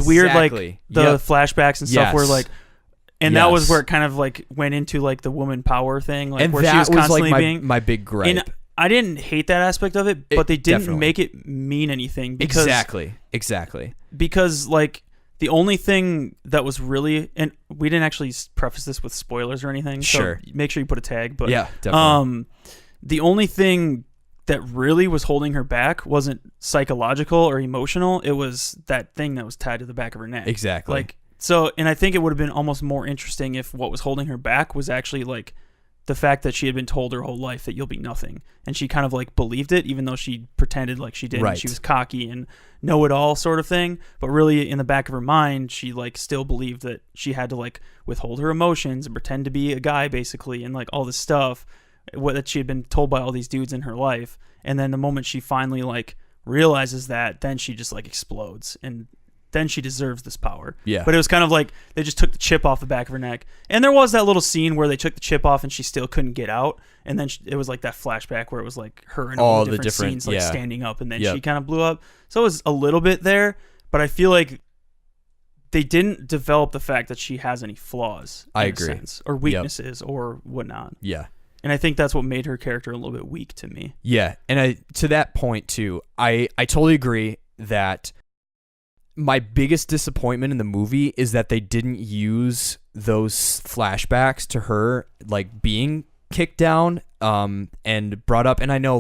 weird, like, the flashbacks and stuff where, like, and that was where it kind of, like, went into, like, the woman power thing, like, and where she was constantly like my big gripe. And I didn't hate that aspect of it, but they didn't make it mean anything. Because, exactly. Because, like, the only thing that was really, and we didn't actually preface this with spoilers or anything, so make sure you put a tag. But yeah, definitely. The only thing that really was holding her back wasn't psychological or emotional. It was that thing that was tied to the back of her neck. Exactly. Like, so, and I think it would have been almost more interesting if what was holding her back was actually, like, the fact that she had been told her whole life that you'll be nothing, and she kind of, like, believed it, even though she pretended like she didn't. She was cocky and know-it-all sort of thing, but really in the back of her mind, she, like, still believed that she had to, like, withhold her emotions and pretend to be a guy, basically, and, like, all this stuff that she had been told by all these dudes in her life. And then the moment she finally, like, realizes that, then she just, like, explodes, and then she deserves this power. Yeah. But it was kind of like they just took the chip off the back of her neck. And there was that little scene where they took the chip off and she still couldn't get out. And then it was like that flashback where it was like her in all the different scenes, like, standing up, and then she kind of blew up. So it was a little bit there, but I feel like they didn't develop the fact that she has any flaws. I agree. Sense, or weaknesses or whatnot. Yeah. And I think that's what made her character a little bit weak to me. Yeah. And to that point too, I totally agree that my biggest disappointment in the movie is that they didn't use those flashbacks to her, like, being kicked down and brought up. And I know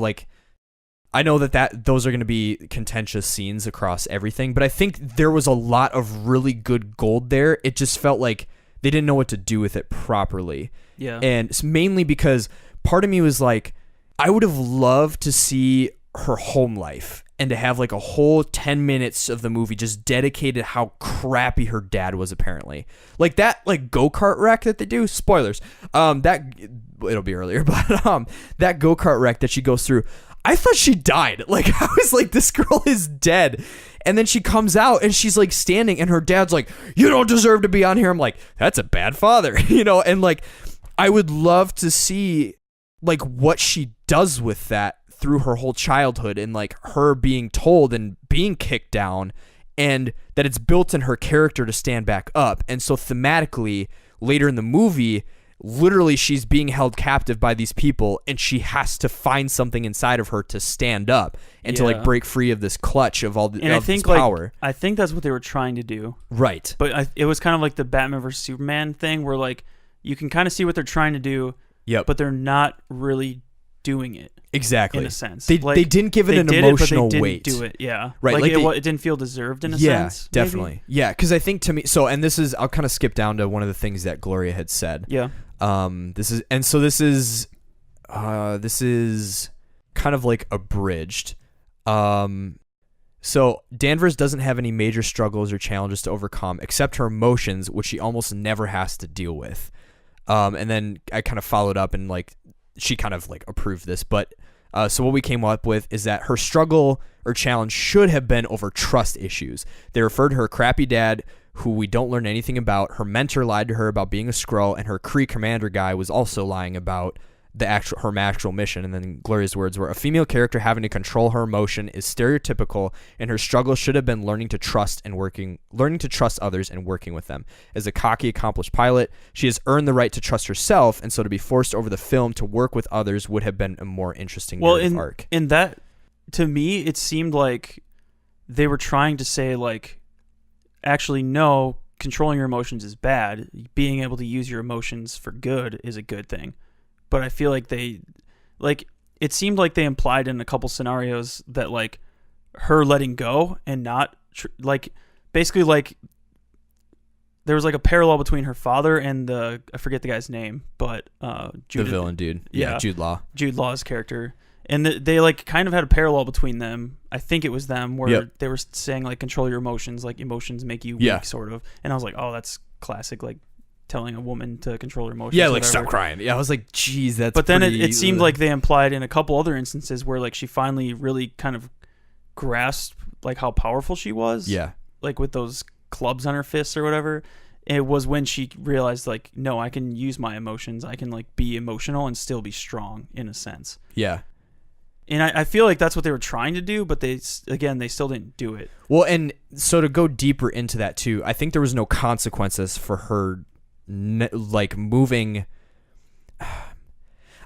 that those are going to be contentious scenes across everything, but I think there was a lot of really good gold there. It just felt like they didn't know what to do with it properly. Yeah. And it's mainly because part of me was like, I would have loved to see her home life and to have, like, a whole 10 minutes of the movie just dedicated how crappy her dad was, apparently. Like, that, like, go-kart wreck that they do, spoilers, it'll be earlier, but that go-kart wreck that she goes through, I thought she died. Like, I was like, this girl is dead. And then she comes out and she's like standing and her dad's like, you don't deserve to be on here. I'm like, that's a bad father, you know? And like, I would love to see like what she does with that through her whole childhood and like her being told and being kicked down, and that it's built in her character to stand back up. And so thematically later in the movie, literally she's being held captive by these people and she has to find something inside of her to stand up and to like break free of this clutch of all the and I think this power. Like, I think that's what they were trying to do. Right. But it was kind of like the Batman vs Superman thing where like you can kind of see what they're trying to do, but they're not really doing it. Exactly. In a sense. They didn't give it an emotional weight. They didn't do it, yeah. Right. Like it didn't feel deserved in a sense. Yeah, definitely. Maybe? Yeah, because I think to me, and this is, I'll kind of skip down to one of the things that Gloria had said. Yeah. This is kind of like abridged. So Danvers doesn't have any major struggles or challenges to overcome except her emotions, which she almost never has to deal with. And then I kind of followed up and like she kind of like approved this, but so what we came up with is that her struggle or challenge should have been over trust issues. They referred to her crappy dad, who we don't learn anything about. Her mentor lied to her about being a Skrull, and her Kree commander guy was also lying about her actual mission. And then Gloria's words were, a female character having to control her emotion is stereotypical, and her struggle should have been learning to trust others and working with them. As a cocky, accomplished pilot, she has earned the right to trust herself, and so to be forced over the film to work with others would have been a more interesting narrative arc. In that, to me, it seemed like they were trying to say like, actually, no, controlling your emotions is bad. Being able to use your emotions for good is a good thing. But I feel like it seemed like they implied in a couple scenarios that like her letting go and not basically like there was like a parallel between her father and I forget the guy's name, but the villain dude. Yeah, Jude Law. Jude Law's character. And they like kind of had a parallel between them. I think it was them where they were saying like control your emotions, like emotions make you weak, sort of. And I was like, oh, that's classic, like telling a woman to control her emotions. Yeah, like stop crying. Yeah, I was like, geez, that's. But then it seemed like they implied in a couple other instances where like she finally really kind of grasped like how powerful she was. Yeah, like with those clubs on her fists or whatever. It was when she realized like, no, I can use my emotions. I can like be emotional and still be strong in a sense. Yeah. And I feel like that's what they were trying to do, but they still didn't do it. Well, and so to go deeper into that too, I think there was no consequences for her like moving.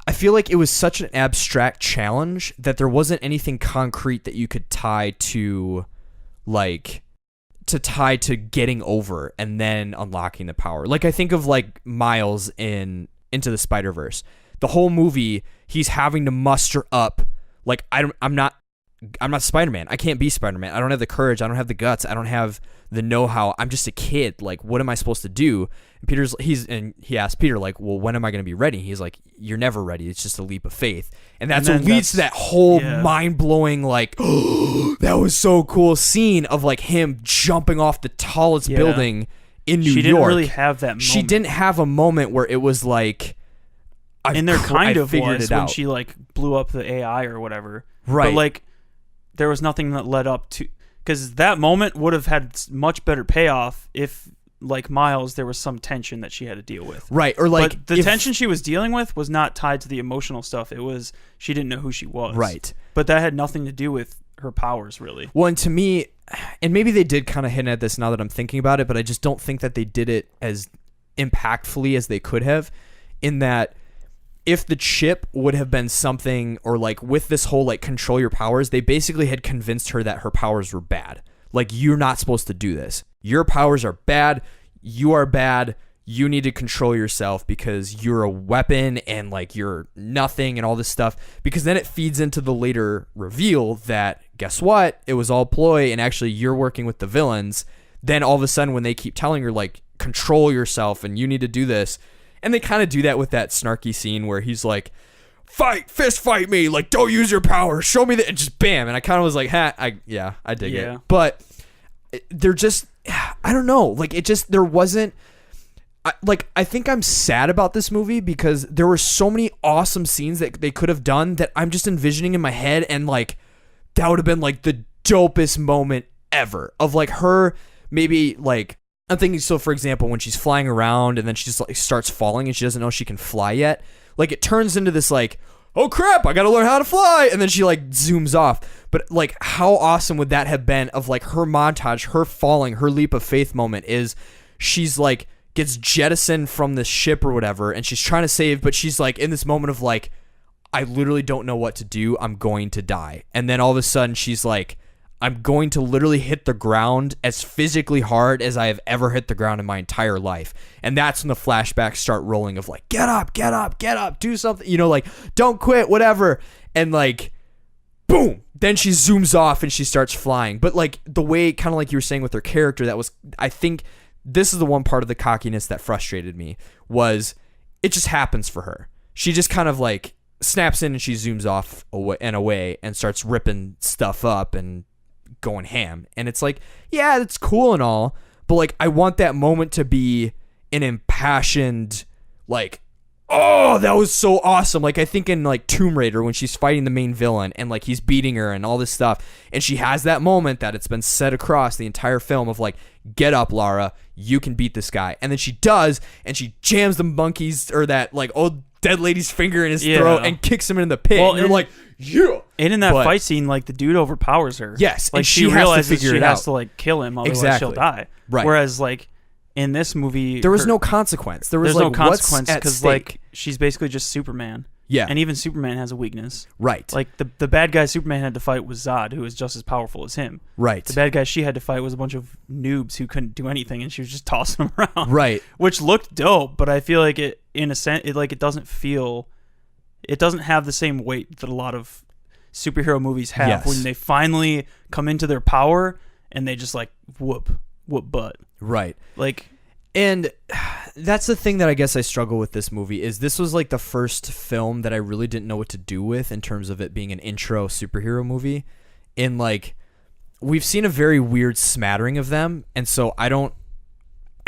I feel like it was such an abstract challenge that there wasn't anything concrete that you could tie to getting over and then unlocking the power. Like I think of like Miles in Into the Spider-Verse. The whole movie, he's having to muster up like I'm not Spider-Man. I can't be Spider-Man. I don't have the courage. I don't have the guts. I don't have the know-how. I'm just a kid. Like, what am I supposed to do? And he asked Peter, like, well, when am I going to be ready? He's like, you're never ready. It's just a leap of faith. And that's what leads to that whole mind-blowing, like, oh, that was so cool scene of like him jumping off the tallest building in New York. She didn't really have that moment. She didn't have a moment where it was like, and there kind of was when she like blew up the AI or whatever. Right. But like there was nothing that led up to, because that moment would have had much better payoff if like Miles there was some tension that she had to deal with. Right. Or like but the tension she was dealing with was not tied to the emotional stuff. It was she didn't know who she was. Right. But that had nothing to do with her powers really. Well, and to me, and maybe they did kind of hint at this now that I'm thinking about it, but I just don't think that they did it as impactfully as they could have, in that if the chip would have been something, or like with this whole like control your powers, they basically had convinced her that her powers were bad. Like, you're not supposed to do this. Your powers are bad. You are bad. You need to control yourself because you're a weapon and like you're nothing and all this stuff. Because then it feeds into the later reveal that, guess what? It was all ploy and actually you're working with the villains. Then all of a sudden when they keep telling her like, control yourself and you need to do this. And they kind of do that with that snarky scene where he's like, fist fight me, like, don't use your power, show me that, and just bam. And I kind of was like, I dig it. But they're just, I don't know, like, it just, there wasn't, I think I'm sad about this movie because there were so many awesome scenes that they could have done that I'm just envisioning in my head, and like that would have been like the dopest moment ever of like her maybe like I'm thinking, so for example, when she's flying around and then she just like starts falling and she doesn't know she can fly yet, like it turns into this like, oh crap, I gotta learn how to fly, and then she like zooms off. But like how awesome would that have been of like her montage, her falling, her leap of faith moment is she's like gets jettisoned from the ship or whatever, and she's trying to save, but she's like in this moment of like, I literally don't know what to do, I'm going to die. And then all of a sudden she's like, I'm going to literally hit the ground as physically hard as I have ever hit the ground in my entire life. And that's when the flashbacks start rolling of like, get up, get up, get up, do something, you know, like don't quit, whatever. And like, boom, then she zooms off and she starts flying. But like the way, kind of like you were saying with her character, that was, I think this is the one part of the cockiness that frustrated me, was it just happens for her. She just kind of like snaps in and she zooms off away and starts ripping stuff up and going ham. And it's like, yeah, it's cool and all, but like I want that moment to be an impassioned like, oh, that was so awesome. Like I think in like Tomb Raider when she's fighting the main villain and like he's beating her and all this stuff, and she has that moment that it's been said across the entire film of like, get up, Lara, you can beat this guy. And then she does, and she jams the monkey's or that like old dead lady's finger in his throat and kicks him in the pit. And you're like, yeah. And in that fight scene, like the dude overpowers her. Yes, like and she realizes she has to like kill him, otherwise she'll die. Right. Whereas like in this movie, there was no consequence. There's no like, consequence because like she's basically just Superman. Yeah. And even Superman has a weakness. Right. Like the bad guy Superman had to fight was Zod, who was just as powerful as him. Right. The bad guy she had to fight was a bunch of noobs who couldn't do anything, and she was just tossing them around. Right. Which looked dope, but I feel like it, in a sense, it doesn't have the same weight that a lot of superhero movies have when they finally come into their power and they just like whoop butt. Right. Like, and that's the thing that I guess I struggle with this movie is this was like the first film that I really didn't know what to do with in terms of it being an intro superhero movie. And like, we've seen a very weird smattering of them, and so I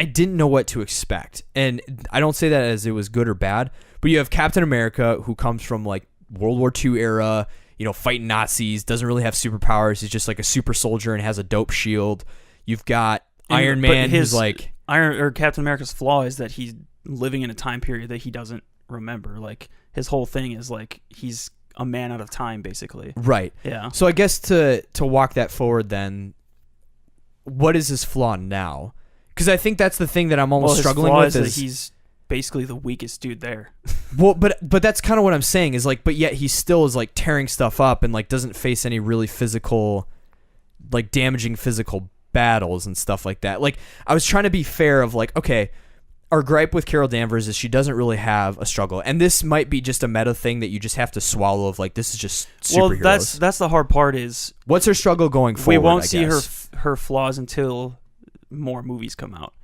didn't know what to expect. And I don't say that as it was good or bad, but you have Captain America, who comes from like World War II era, you know, fighting Nazis, doesn't really have superpowers. He's just like a super soldier and has a dope shield. You've got Iron Man, who's like Captain America's flaw is that he's living in a time period that he doesn't remember. Like his whole thing is like he's a man out of time, basically. Right. Yeah. So I guess to walk that forward, then, what is his flaw now? Because I think that's the thing that I'm almost struggling with. Is that he's basically the weakest dude there. Well, but that's kind of what I'm saying is like, but yet he still is like tearing stuff up and like doesn't face any really physical, like damaging physical battles and stuff like that. Like I was trying to be fair of like, okay, our gripe with Carol Danvers is she doesn't really have a struggle, and this might be just a meta thing that you just have to swallow of like, this is just superheroes. Well, that's the hard part is what's her struggle going forward. We won't see her flaws until more movies come out,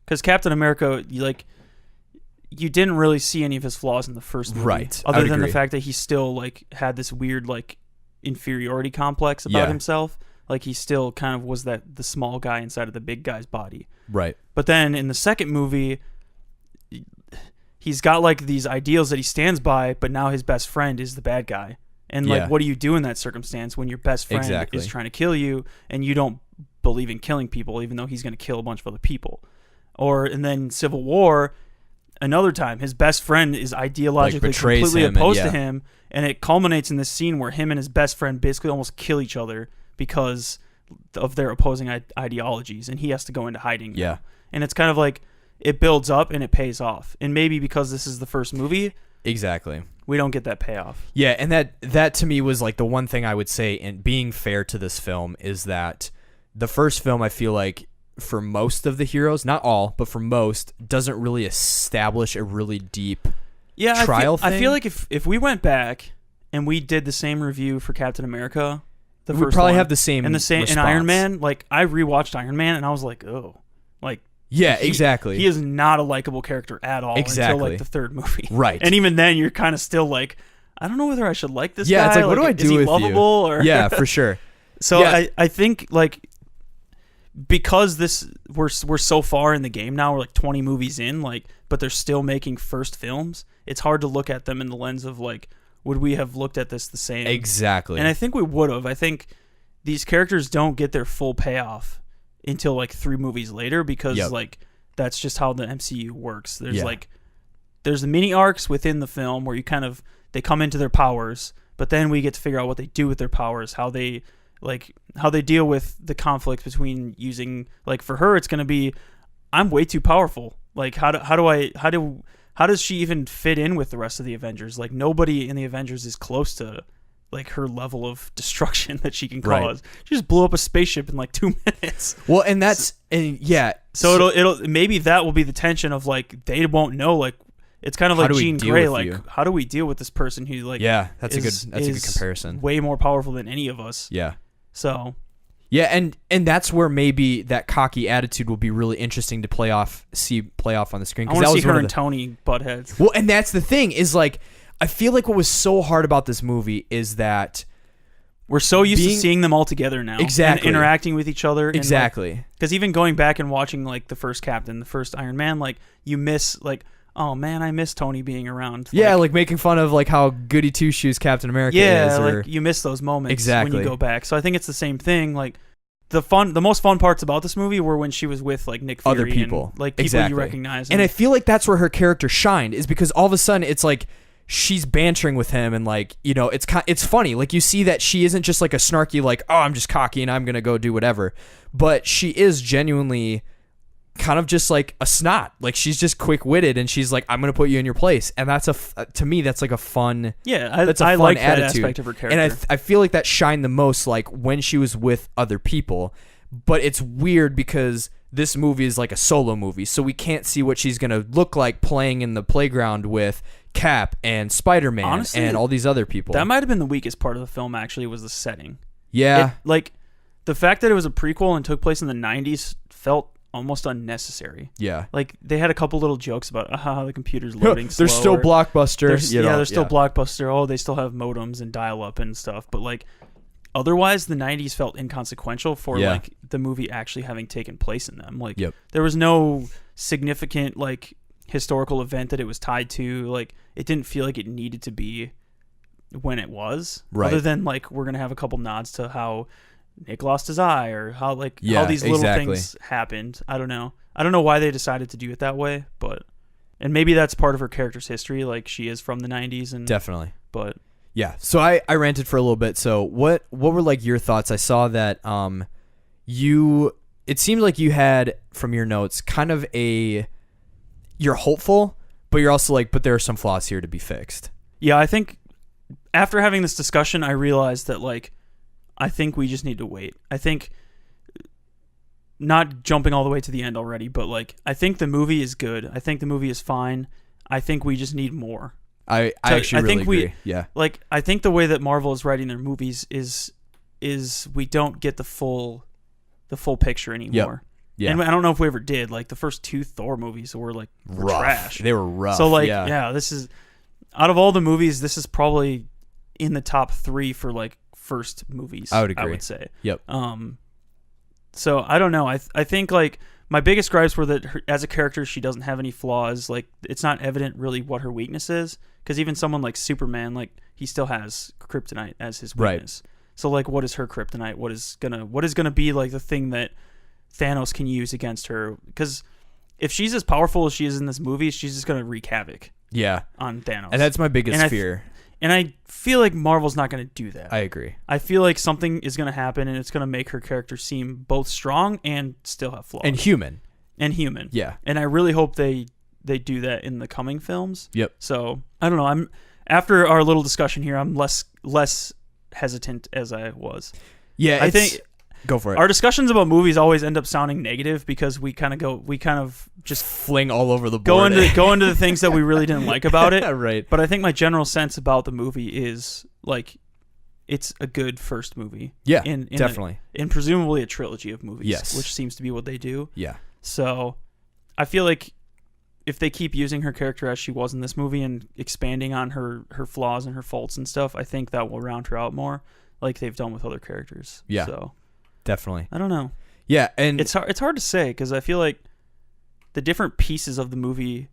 because Captain America, you didn't really see any of his flaws in the first movie, right? Other than the fact that he still like had this weird like inferiority complex about himself. Like he still kind of was the small guy inside of the big guy's body. Right. But then in the second movie, he's got like these ideals that he stands by, but now his best friend is the bad guy. And like, what do you do in that circumstance when your best friend is trying to kill you and you don't believe in killing people, even though he's going to kill a bunch of other people? And then Civil War, another time, his best friend is ideologically completely opposed to him, and it culminates in this scene where him and his best friend basically almost kill each other because of their opposing ideologies, and he has to go into hiding. Yeah. And it's kind of like it builds up and it pays off. And maybe because this is the first movie, exactly, we don't get that payoff. Yeah, and that to me was like the one thing I would say in being fair to this film is that the first film, I feel like for most of the heroes, not all, but for most, doesn't really establish a really deep trial thing. I feel like if we went back and we did the same review for Captain America, we'd probably have the same response. And Iron Man, like I rewatched Iron Man and I was like, oh, like exactly. He is not a likable character at all until like the third movie, right? And even then, you're kind of still like, I don't know whether I should like this guy. Yeah, it's like, what do I do is he with lovable you? Or yeah, for sure. So I think like because we're so far in the game now, we're like 20 movies in, like, but they're still making first films. It's hard to look at them in the lens of like, would we have looked at this the same? Exactly. And I think we would have. I think these characters don't get their full payoff until like 3 movies later, because like that's just how the MCU works. There's there's the mini arcs within the film where they come into their powers, but then we get to figure out what they do with their powers, how they deal with the conflict between using, like, for her it's going to be, I'm way too powerful. Like, how does she even fit in with the rest of the Avengers? Like, nobody in the Avengers is close to like her level of destruction that she can cause. Right. She just blew up a spaceship in like 2 minutes. Well, and so it'll maybe that will be the tension of like, they won't know, like, it's kind of like Jean Grey, like, how do we deal with this person who, like, that's a good comparison. Way more powerful than any of us. Yeah. So and that's where maybe that cocky attitude will be really interesting to play off on the screen. I want to see her and Tony butt heads. Well, and that's the thing is, like, I feel like what was so hard about this movie is that we're so used to seeing them all together now. Exactly. And interacting with each other. Exactly. Because even going back and watching like the first Captain, the first Iron Man, like, you miss, like, oh man, I miss Tony being around. Yeah, like making fun of like how goody two shoes Captain America is. Yeah, like you miss those moments when you go back. So I think it's the same thing. Like the most fun parts about this movie were when she was with like Nick Fury, other people, and, like, people you recognize. And I feel like that's where her character shined, is because all of a sudden it's like she's bantering with him, and like, you know, it's funny. Like, you see that she isn't just like a snarky, like, oh, I'm just cocky and I'm gonna go do whatever, but she is genuinely kind of just like a snot. Like, she's just quick-witted, and she's like, I'm gonna put you in your place, and that's to me that's like a fun, that's a fun like attitude. That aspect of her character. And I feel like that shined the most like when she was with other people. But it's weird because this movie is like a solo movie, so we can't see what she's gonna look like playing in the playground with Cap and Spider-Man. Honestly, and all these other people. That might have been the weakest part of the film, actually, was the setting. Yeah. Like, the fact that it was a prequel and took place in the 90s felt almost unnecessary. Yeah. Like, they had a couple little jokes about how the computer's loading slow. They're still Blockbuster. They're still Blockbuster. Oh, they still have modems and dial-up and stuff. But, like, otherwise, the 90s felt inconsequential for, like, the movie actually having taken place in them. Like, there was no significant, like, historical event that it was tied to. Like, it didn't feel like it needed to be when it was. Right. Other than, like, we're going to have a couple nods to how Nick lost his eye, or how, like, how these little things happened. I don't know why they decided to do it that way, but, and maybe that's part of her character's history. Like, she is from the 90s, and definitely. But yeah, so I ranted for a little bit. So what were like your thoughts? I saw that it seemed like you had, from your notes, kind of you're hopeful, but you're also like, but there are some flaws here to be fixed. Yeah, I think after having this discussion, I realized that, like, I think we just need to wait. I think, not jumping all the way to the end already, but, like, I think the movie is good. I think the movie is fine. I think we just need more. I actually really agree. Yeah. Like, I think the way that Marvel is writing their movies is we don't get the full picture anymore. Yeah. And I don't know if we ever did. Like, the first 2 Thor movies were rough. Trash. They were rough. So, like, this is, out of all the movies, this is probably in the top 3 for, like, first movies. I would agree. I would say. Yep. So I don't know. I think, like, my biggest gripes were that as a character, she doesn't have any flaws. Like, it's not evident really what her weakness is, because even someone like Superman, like, he still has kryptonite as his weakness. Right. So, like, what is her kryptonite? What is gonna be, like, the thing that Thanos can use against her? Because if she's as powerful as she is in this movie, she's just gonna wreak havoc. Yeah. On Thanos. And that's my biggest fear. And I feel like Marvel's not going to do that. I agree. I feel like something is going to happen, and it's going to make her character seem both strong and still have flaws. And human. Yeah. And I really hope they do that in the coming films. Yep. So, I don't know. After our little discussion here, I'm less hesitant as I was. Yeah, I think... Go for it. Our discussions about movies always end up sounding negative because we kind of just fling all over the board. Go into the things that we really didn't like about it. Right. But I think my general sense about the movie is, like, it's a good first movie. Yeah, definitely. And presumably a trilogy of movies. Yes. Which seems to be what they do. Yeah. So I feel like if they keep using her character as she was in this movie and expanding on her flaws and her faults and stuff, I think that will round her out more, like they've done with other characters. Yeah. So... Definitely. I don't know. Yeah, and It's hard to say because I feel like the different pieces of the movie,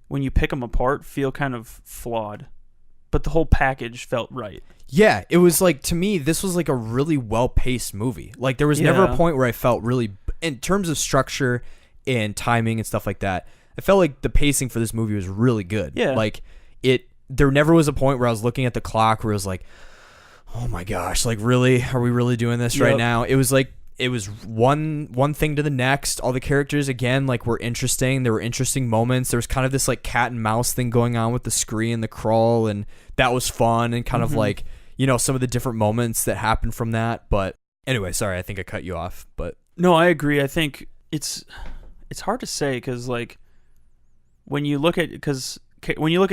when you pick them apart, feel kind of flawed, but the whole package felt right. yeah, it was like, to me, this was like a really well-paced movie. Like, there was never a point where I felt really, in terms of structure and timing and stuff like that, I felt like the pacing for this movie was really good. Yeah. Like, there never was a point where I was looking at the clock where it was like, oh my gosh, like, really? Are we really doing this right now? It was like, it was one thing to the next. All the characters, again, like, were interesting. There were interesting moments. There was kind of this like cat and mouse thing going on with the scree and the crawl, and that was fun, and kind of like, you know, some of the different moments that happened from that. But anyway, sorry, I think I cut you off. But no, I agree. I think it's hard to say because like when you look at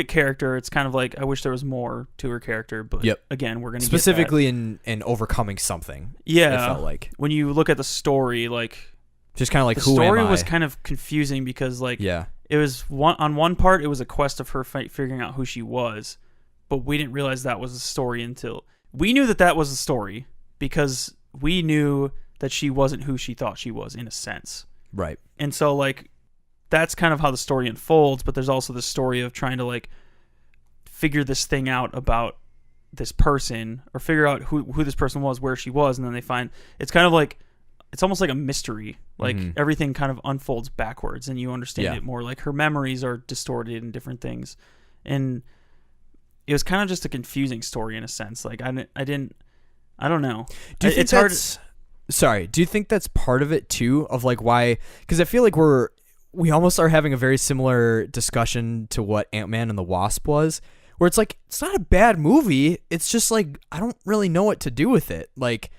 character, it's kind of like I wish there was more to her character. But again, we're gonna specifically in overcoming something. Yeah, it felt like when you look at the story, like just kind of like the who am I? story was kind of confusing because like it was on one part it was a quest of her figuring out who she was, but we didn't realize that was the story until we knew that was the story because we knew that she wasn't who she thought she was in a sense. Right. And so like that's kind of how the story unfolds, but there's also the story of trying to like figure this thing out about this person or figure out who this person was, where she was, and then they find it's kind of like it's almost like a mystery. Like everything kind of unfolds backwards and you understand it more. Like her memories are distorted and different things. And it was kind of just a confusing story in a sense. Like I don't know. Do you think it's hard. Sorry. Do you think that's part of it too? Of like why? Because I feel like we almost are having a very similar discussion to what Ant-Man and the Wasp was, where it's like it's not a bad movie. It's just like I don't really know what to do with it. Like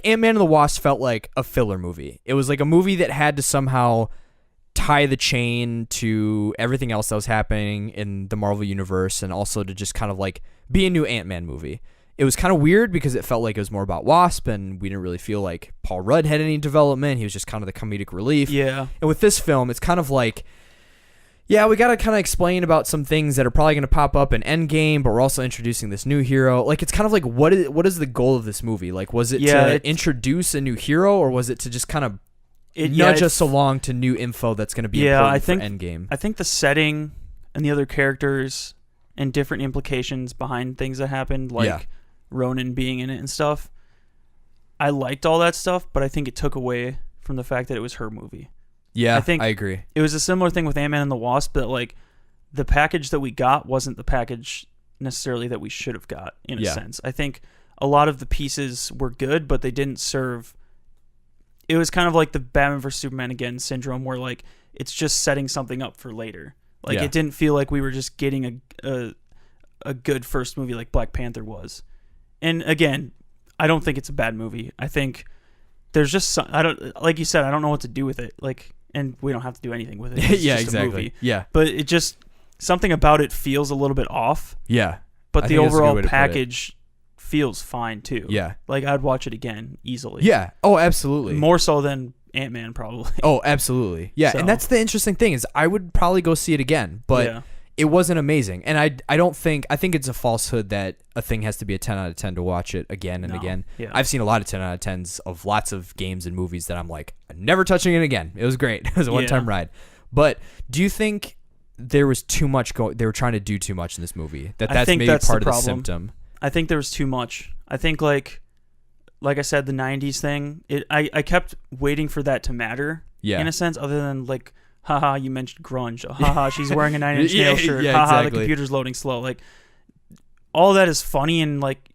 Ant-Man and the Wasp felt like a filler movie. It was like a movie that had to somehow tie the chain to everything else that was happening in the Marvel universe, and also to just kind of like be a new Ant-Man movie. It was kind of weird because it felt like it was more about Wasp, and we didn't really feel like Paul Rudd had any development. He was just kind of the comedic relief. Yeah. And with this film, it's kind of like, yeah, we got to kind of explain about some things that are probably going to pop up in Endgame, but we're also introducing this new hero. Like, it's kind of like, what is the goal of this movie? Like, was it to introduce a new hero, or was it to just kind of nudge us along to new info that's going to be important for Endgame? I think the setting and the other characters and different implications behind things that happened, like Ronan being in it and stuff, I liked all that stuff, but I think it took away from the fact that it was her movie. Yeah, I agree. It was a similar thing with Ant-Man and the Wasp, that like the package that we got wasn't the package necessarily that we should have got in a sense. I think a lot of the pieces were good, but they didn't serve. It was kind of like the Batman vs Superman again syndrome, where like it's just setting something up for later. Like it didn't feel like we were just getting a good first movie like Black Panther was. And again, I don't think it's a bad movie. I think there's just like you said, I don't know what to do with it. Like, and we don't have to do anything with it. It's just exactly. A movie. Yeah, but it just something about it feels a little bit off. Yeah, but the overall package feels fine too. Yeah, like I'd watch it again easily. Yeah. Oh, absolutely. More so than Ant-Man probably. Oh, absolutely. Yeah, so. And that's the interesting thing is I would probably go see it again, but it wasn't amazing. And I think it's a falsehood that a thing has to be a 10 out of 10 to watch it again and again. Yeah. I've seen a lot of 10 out of 10s of lots of games and movies that I'm like, I'm never touching it again. It was great. It was a one-time ride. But do you think there was too much they were trying to do too much in this movie? That's maybe part of the symptom. I think there was too much. I think like I said, the 90s thing, I kept waiting for that to matter in a sense, other than like, haha, you mentioned grunge. Haha, she's wearing a 9-inch nail shirt. Haha, exactly. The computer's loading slow. Like, all that is funny and like,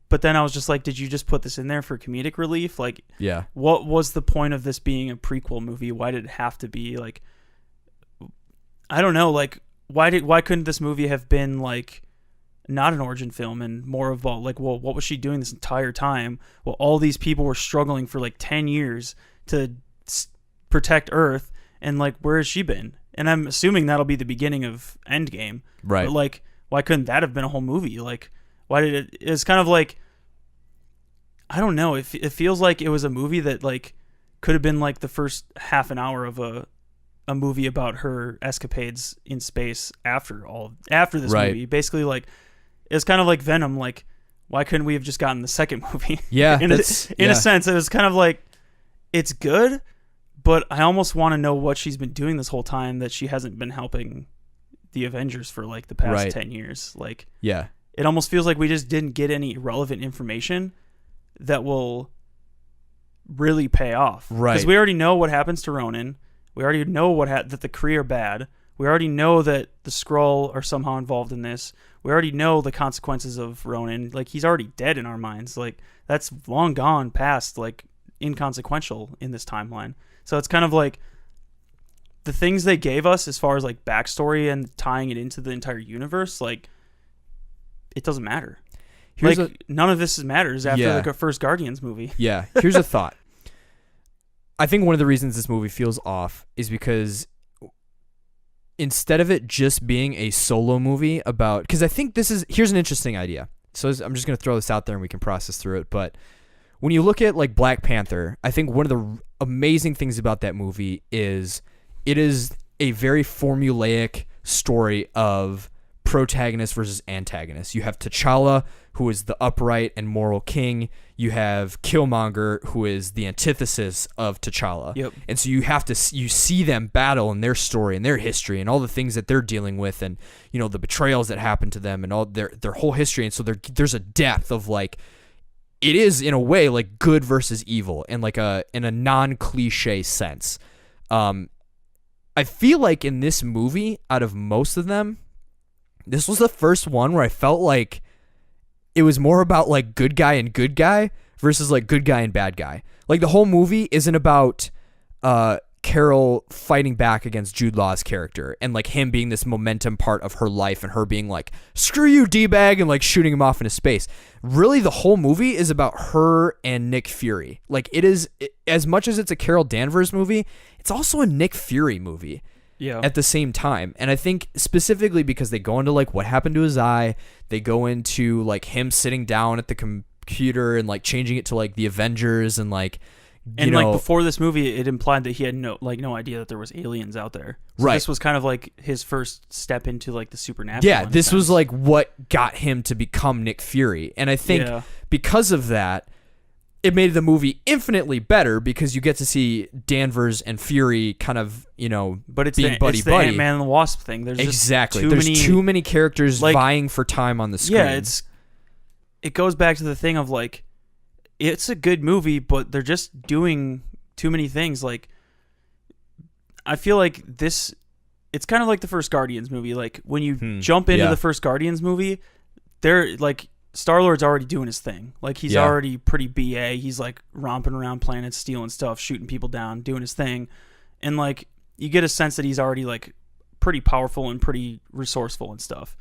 but then I was just like, did you just put this in there for comedic relief? Like, what was the point of this being a prequel movie? Why did it have to be like, I don't know, like, why couldn't this movie have been like not an origin film and more of like, well, what was she doing this entire time? Well, all these people were struggling for like 10 years to protect Earth, and like, where has she been? And I'm assuming that'll be the beginning of Endgame, right? But like, why couldn't that have been a whole movie? Like, why did it? It's kind of like, I don't know. It feels like it was a movie that like could have been like the first half an hour of a movie about her escapades in space after this movie. Basically, like, it's kind of like Venom. Like, why couldn't we have just gotten the second movie? Yeah, in a sense, it was kind of like it's good, but I almost want to know what she's been doing this whole time that she hasn't been helping the Avengers for like the past 10 years. Like, yeah, it almost feels like we just didn't get any relevant information that will really pay off. Right. Because we already know what happens to Ronan. We already know that the Kree are bad. We already know that the Skrull are somehow involved in this. We already know the consequences of Ronan. Like, he's already dead in our minds. Like, that's long gone past, like, inconsequential in this timeline. So it's kind of like the things they gave us as far as, like, backstory and tying it into the entire universe, like, it doesn't matter. None of this matters after, like, a first Guardians movie. Yeah. Here's a thought. I think one of the reasons this movie feels off is because instead of it just being a solo movie about, because I think here's an interesting idea. So I'm just going to throw this out there and we can process through it. But when you look at like Black Panther, I think one of the amazing things about that movie is it is a very formulaic story of protagonist versus antagonist. You have T'Challa, who is the upright and moral king. You have Killmonger, who is the antithesis of T'Challa. Yep. And so you see them battle in their story and their history and all the things that they're dealing with, and you know the betrayals that happen to them and all their whole history. And so there's a depth of like, it is in a way like good versus evil, and like in a non-cliche sense. I feel like in this movie, out of most of them, this was the first one where I felt like it was more about like good guy and good guy versus like good guy and bad guy. Like the whole movie isn't about Carol fighting back against Jude Law's character and like him being this momentum part of her life and her being like, screw you, D-bag, and like shooting him off into space. Really, the whole movie is about her and Nick Fury. Like as much as it's a Carol Danvers movie, it's also a Nick Fury movie. Yeah. At the same time. And I think specifically because they go into like what happened to his eye, they go into like him sitting down at the computer and like changing it to like the Avengers and like like before this movie it implied that he had no idea that there was aliens out there. So right. This was kind of like his first step into like the supernatural. Yeah, this was like what got him to become Nick Fury. And I think because of that, it made the movie infinitely better because you get to see Danvers and Fury kind of, but it's being buddy-buddy. It's the Ant-Man and the Wasp thing. There's exactly. There's too many characters like, vying for time on the screen. Yeah, it goes back to the thing of like, it's a good movie, but they're just doing too many things. Like, I feel like it's kind of like the first Guardians movie. Like when you jump into the first Guardians movie, they're like, Star-Lord's already doing his thing. Like, he's already pretty BA. He's, like, romping around planets, stealing stuff, shooting people down, doing his thing. And, like, you get a sense that he's already, like, pretty powerful and pretty resourceful and stuff.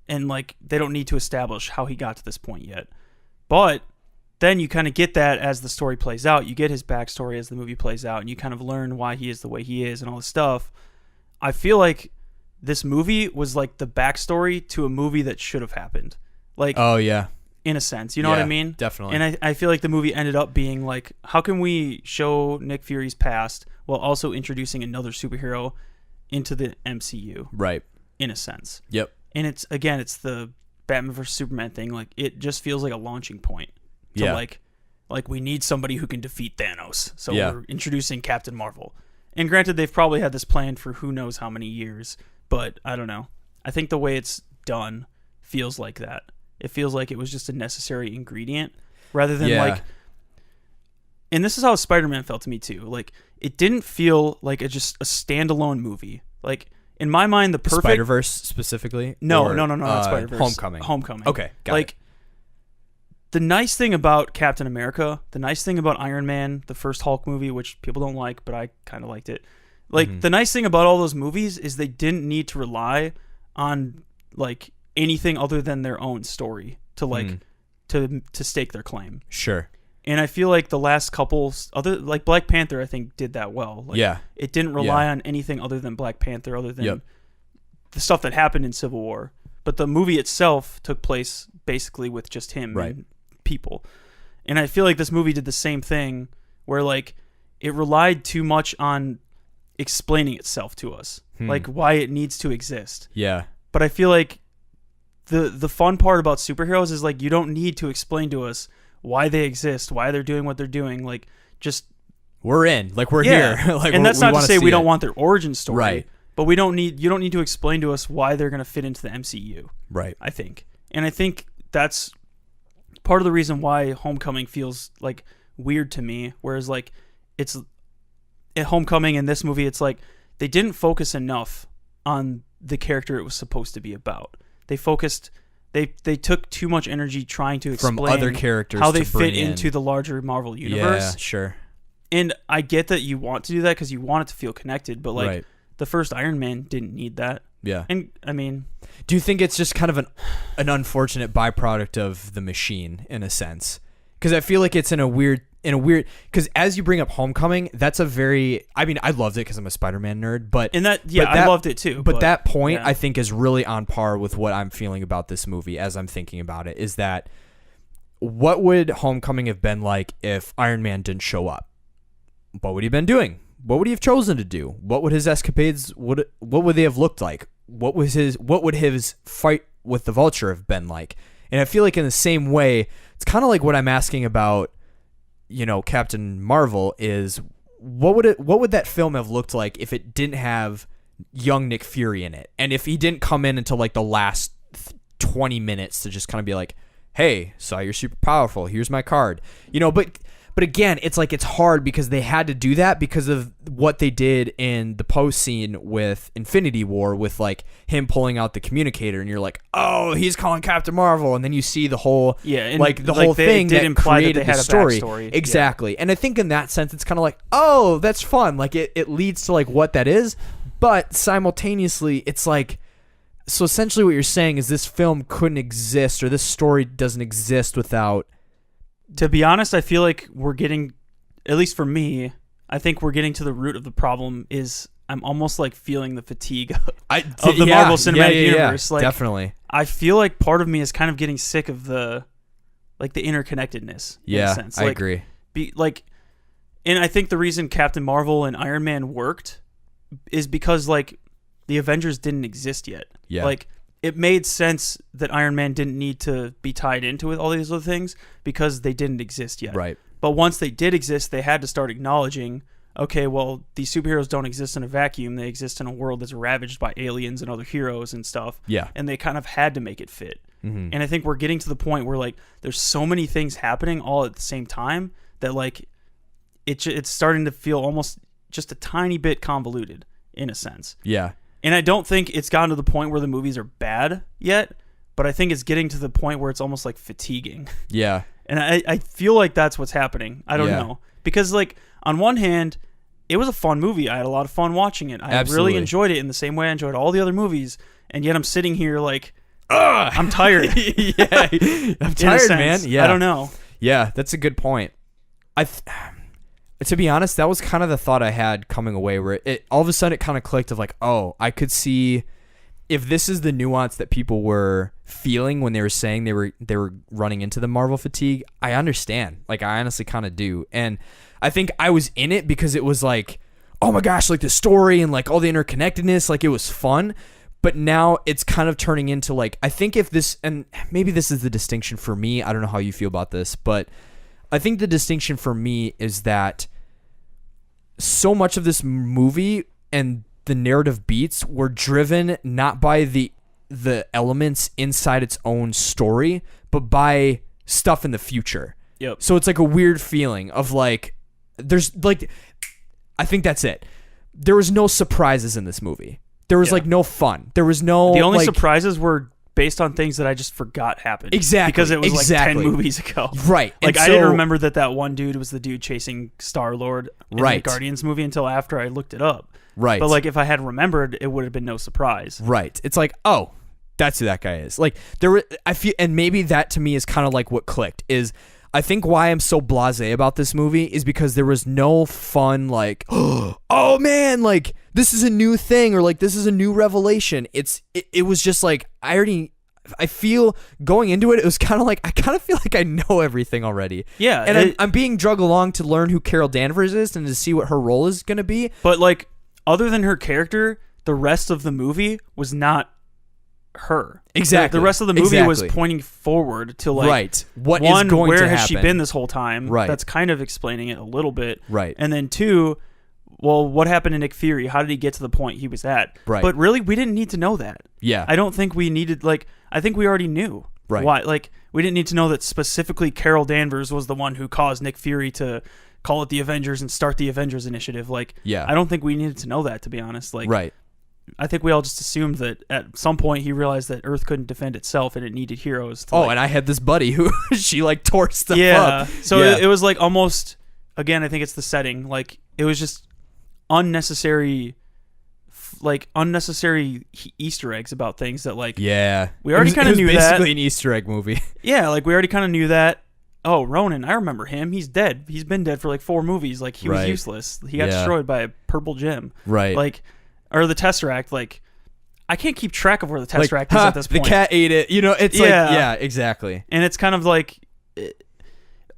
And, like, they don't need to establish how he got to this point yet. But then you kind of get that as the story plays out. You get his backstory as the movie plays out, and you kind of learn why he is the way he is and all this stuff. I feel like this movie was, like, the backstory to a movie that should have happened. Like, oh yeah, in a sense, you know what I mean? Definitely. And I feel like the movie ended up being like, how can we show Nick Fury's past while also introducing another superhero into the MCU? Right. In a sense. Yep. And it's the Batman vs Superman thing. Like, it just feels like a launching point to like we need somebody who can defeat Thanos. So we're introducing Captain Marvel. And granted, they've probably had this planned for who knows how many years, but I don't know. I think the way it's done feels like that. It feels like it was just a necessary ingredient rather than like, and this is how Spider-Man felt to me too. Like, it didn't feel like just a standalone movie. Like, in my mind, the perfect Spider-Verse specifically. No, not Spider-Verse. Homecoming. Okay, got it. The nice thing about Captain America, the nice thing about Iron Man, the first Hulk movie, which people don't like, but I kind of liked it. Like, the nice thing about all those movies is they didn't need to rely on like anything other than their own story to like to stake their claim. Sure. And I feel like the last couple other like Black Panther I think did that well. Like, it didn't rely on anything other than Black Panther, other than the stuff that happened in Civil War. But the movie itself took place basically with just him and people. And I feel like this movie did the same thing where like it relied too much on explaining itself to us. Like why it needs to exist. Yeah. But I feel like the fun part about superheroes is like you don't need to explain to us why they exist, why they're doing what they're doing. Like just we're in. Like, we're here. Like, and that's not to say we don't it. want their origin story. Right. But you don't need to explain to us why they're going to fit into the MCU. Right. I think. And I think that's part of the reason why Homecoming feels like weird to me. Whereas like it's at Homecoming in this movie, it's like they didn't focus enough on the character it was supposed to be about. They took too much energy trying to explain from other characters how they to fit bring into the larger Marvel universe. Yeah, sure. And I get that you want to do that because you want it to feel connected, but like Right. the first Iron Man didn't need that. Yeah. And I mean, do you think it's just kind of an unfortunate byproduct of the machine in a sense? Because I feel like it's in a weird because as you bring up Homecoming, that's a very, I mean, I loved it because I'm a Spider-Man nerd, but I loved it too. But that point I think is really on par with what I'm feeling about this movie as I'm thinking about it, is that what would Homecoming have been like if Iron Man didn't show up? What would he have been doing? What would he have chosen to do? What would his escapades what would they have looked like? What would his fight with the Vulture have been like? And I feel like in the same way, it's kind of like what I'm asking about, you know, Captain Marvel, is what would that film have looked like if it didn't have young Nick Fury in it, and if he didn't come in until like the last 20 minutes to just kind of be like, hey, saw you're super powerful, here's my card, you know. But again, it's like, it's hard because they had to do that because of what they did in the post scene with Infinity War, with like him pulling out the communicator, and you're like, oh, he's calling Captain Marvel, and then you see the whole whole thing that created the story. Exactly. And I think in that sense, it's kind of like, oh, that's fun. Like it leads to like what that is, but simultaneously, it's like, so essentially what you're saying is this film couldn't exist, or this story doesn't exist without. To be honest, I feel like we're getting, at least for me, I think we're getting to the root of the problem. Is I'm almost like feeling the fatigue of the Marvel Cinematic Universe. Like, definitely. I feel like part of me is kind of getting sick of the interconnectedness. In a sense. I agree. And I think the reason Captain Marvel and Iron Man worked is because like the Avengers didn't exist yet. Yeah. Like, it made sense that Iron Man didn't need to be tied into with all these other things because they didn't exist yet. Right. But once they did exist, they had to start acknowledging, okay, well, these superheroes don't exist in a vacuum. They exist in a world that's ravaged by aliens and other heroes and stuff. Yeah. And they kind of had to make it fit. Mm-hmm. And I think we're getting to the point where like there's so many things happening all at the same time that like it's starting to feel almost just a tiny bit convoluted in a sense. Yeah. And I don't think it's gotten to the point where the movies are bad yet, but I think it's getting to the point where it's almost like fatiguing. Yeah. And I feel like that's what's happening. I don't know. Because like on one hand, it was a fun movie. I had a lot of fun watching it. I really enjoyed it in the same way I enjoyed all the other movies. And yet I'm sitting here like, I'm tired. I'm tired, man. Yeah. I don't know. Yeah, that's a good point. To be honest, that was kind of the thought I had coming away, where it all of a sudden it kind of clicked of like, oh, I could see if this is the nuance that people were feeling when they were saying they were running into the Marvel fatigue. I understand. Like, I honestly kind of do. And I think I was in it because it was like, oh my gosh, like the story and like all the interconnectedness, like it was fun. But now it's kind of turning into like, I think if this, and maybe this is the distinction for me, I don't know how you feel about this, but I think the distinction for me is that so much of this movie and the narrative beats were driven not by the elements inside its own story, but by stuff in the future. Yep. So it's like a weird feeling of like, there's like, I think that's it. There was no surprises in this movie. There was like no fun. There was no. The only like, surprises were based on things that I just forgot happened. Exactly. Because it was like 10 movies ago. Right. Like, I didn't remember that one dude was the dude chasing Star-Lord in the Guardians movie until after I looked it up. Right. But like, if I had remembered, it would have been no surprise. Right. It's like, oh, that's who that guy is. Like, I feel, and maybe that to me is kind of like what clicked, is I think why I'm so blasé about this movie is because there was no fun, like, oh man, like, this is a new thing, or like, this is a new revelation. It was just like, I feel going into it was kind of like, I kind of feel like I know everything already. Yeah. And I'm being drugged along to learn who Carol Danvers is and to see what her role is going to be. But like, other than her character, the rest of the movie was not her. Exactly. The rest of the movie was pointing forward to like right. What one, is going where to has happen? she been this whole time? Right. That's kind of explaining it a little bit. Right. And then 2, well, what happened to Nick Fury? How did he get to the point he was at? Right. But really, we didn't need to know that. Yeah. I don't think we needed, like, I think we already knew. Right. Why? Like, we didn't need to know that specifically Carol Danvers was the one who caused Nick Fury to call it the Avengers and start the Avengers initiative. Like, yeah. I don't think we needed to know that, to be honest. Like, right. I think we all just assumed that at some point he realized that Earth couldn't defend itself and it needed heroes. To, and I had this buddy who she like tore stuff up. So it was like almost, again, I think it's the setting. Like, it was just unnecessary Easter eggs about things that like we already kind of knew that. Basically an Easter egg movie. Yeah, like we already kind of knew that. Oh, Ronan, I remember him. He's dead. He's been dead for like 4 movies. Like he was useless. He got destroyed by a purple gem. Right. Like, or the Tesseract. Like, I can't keep track of where the Tesseract is at this point. The cat ate it. You know, it's like exactly. And it's kind of like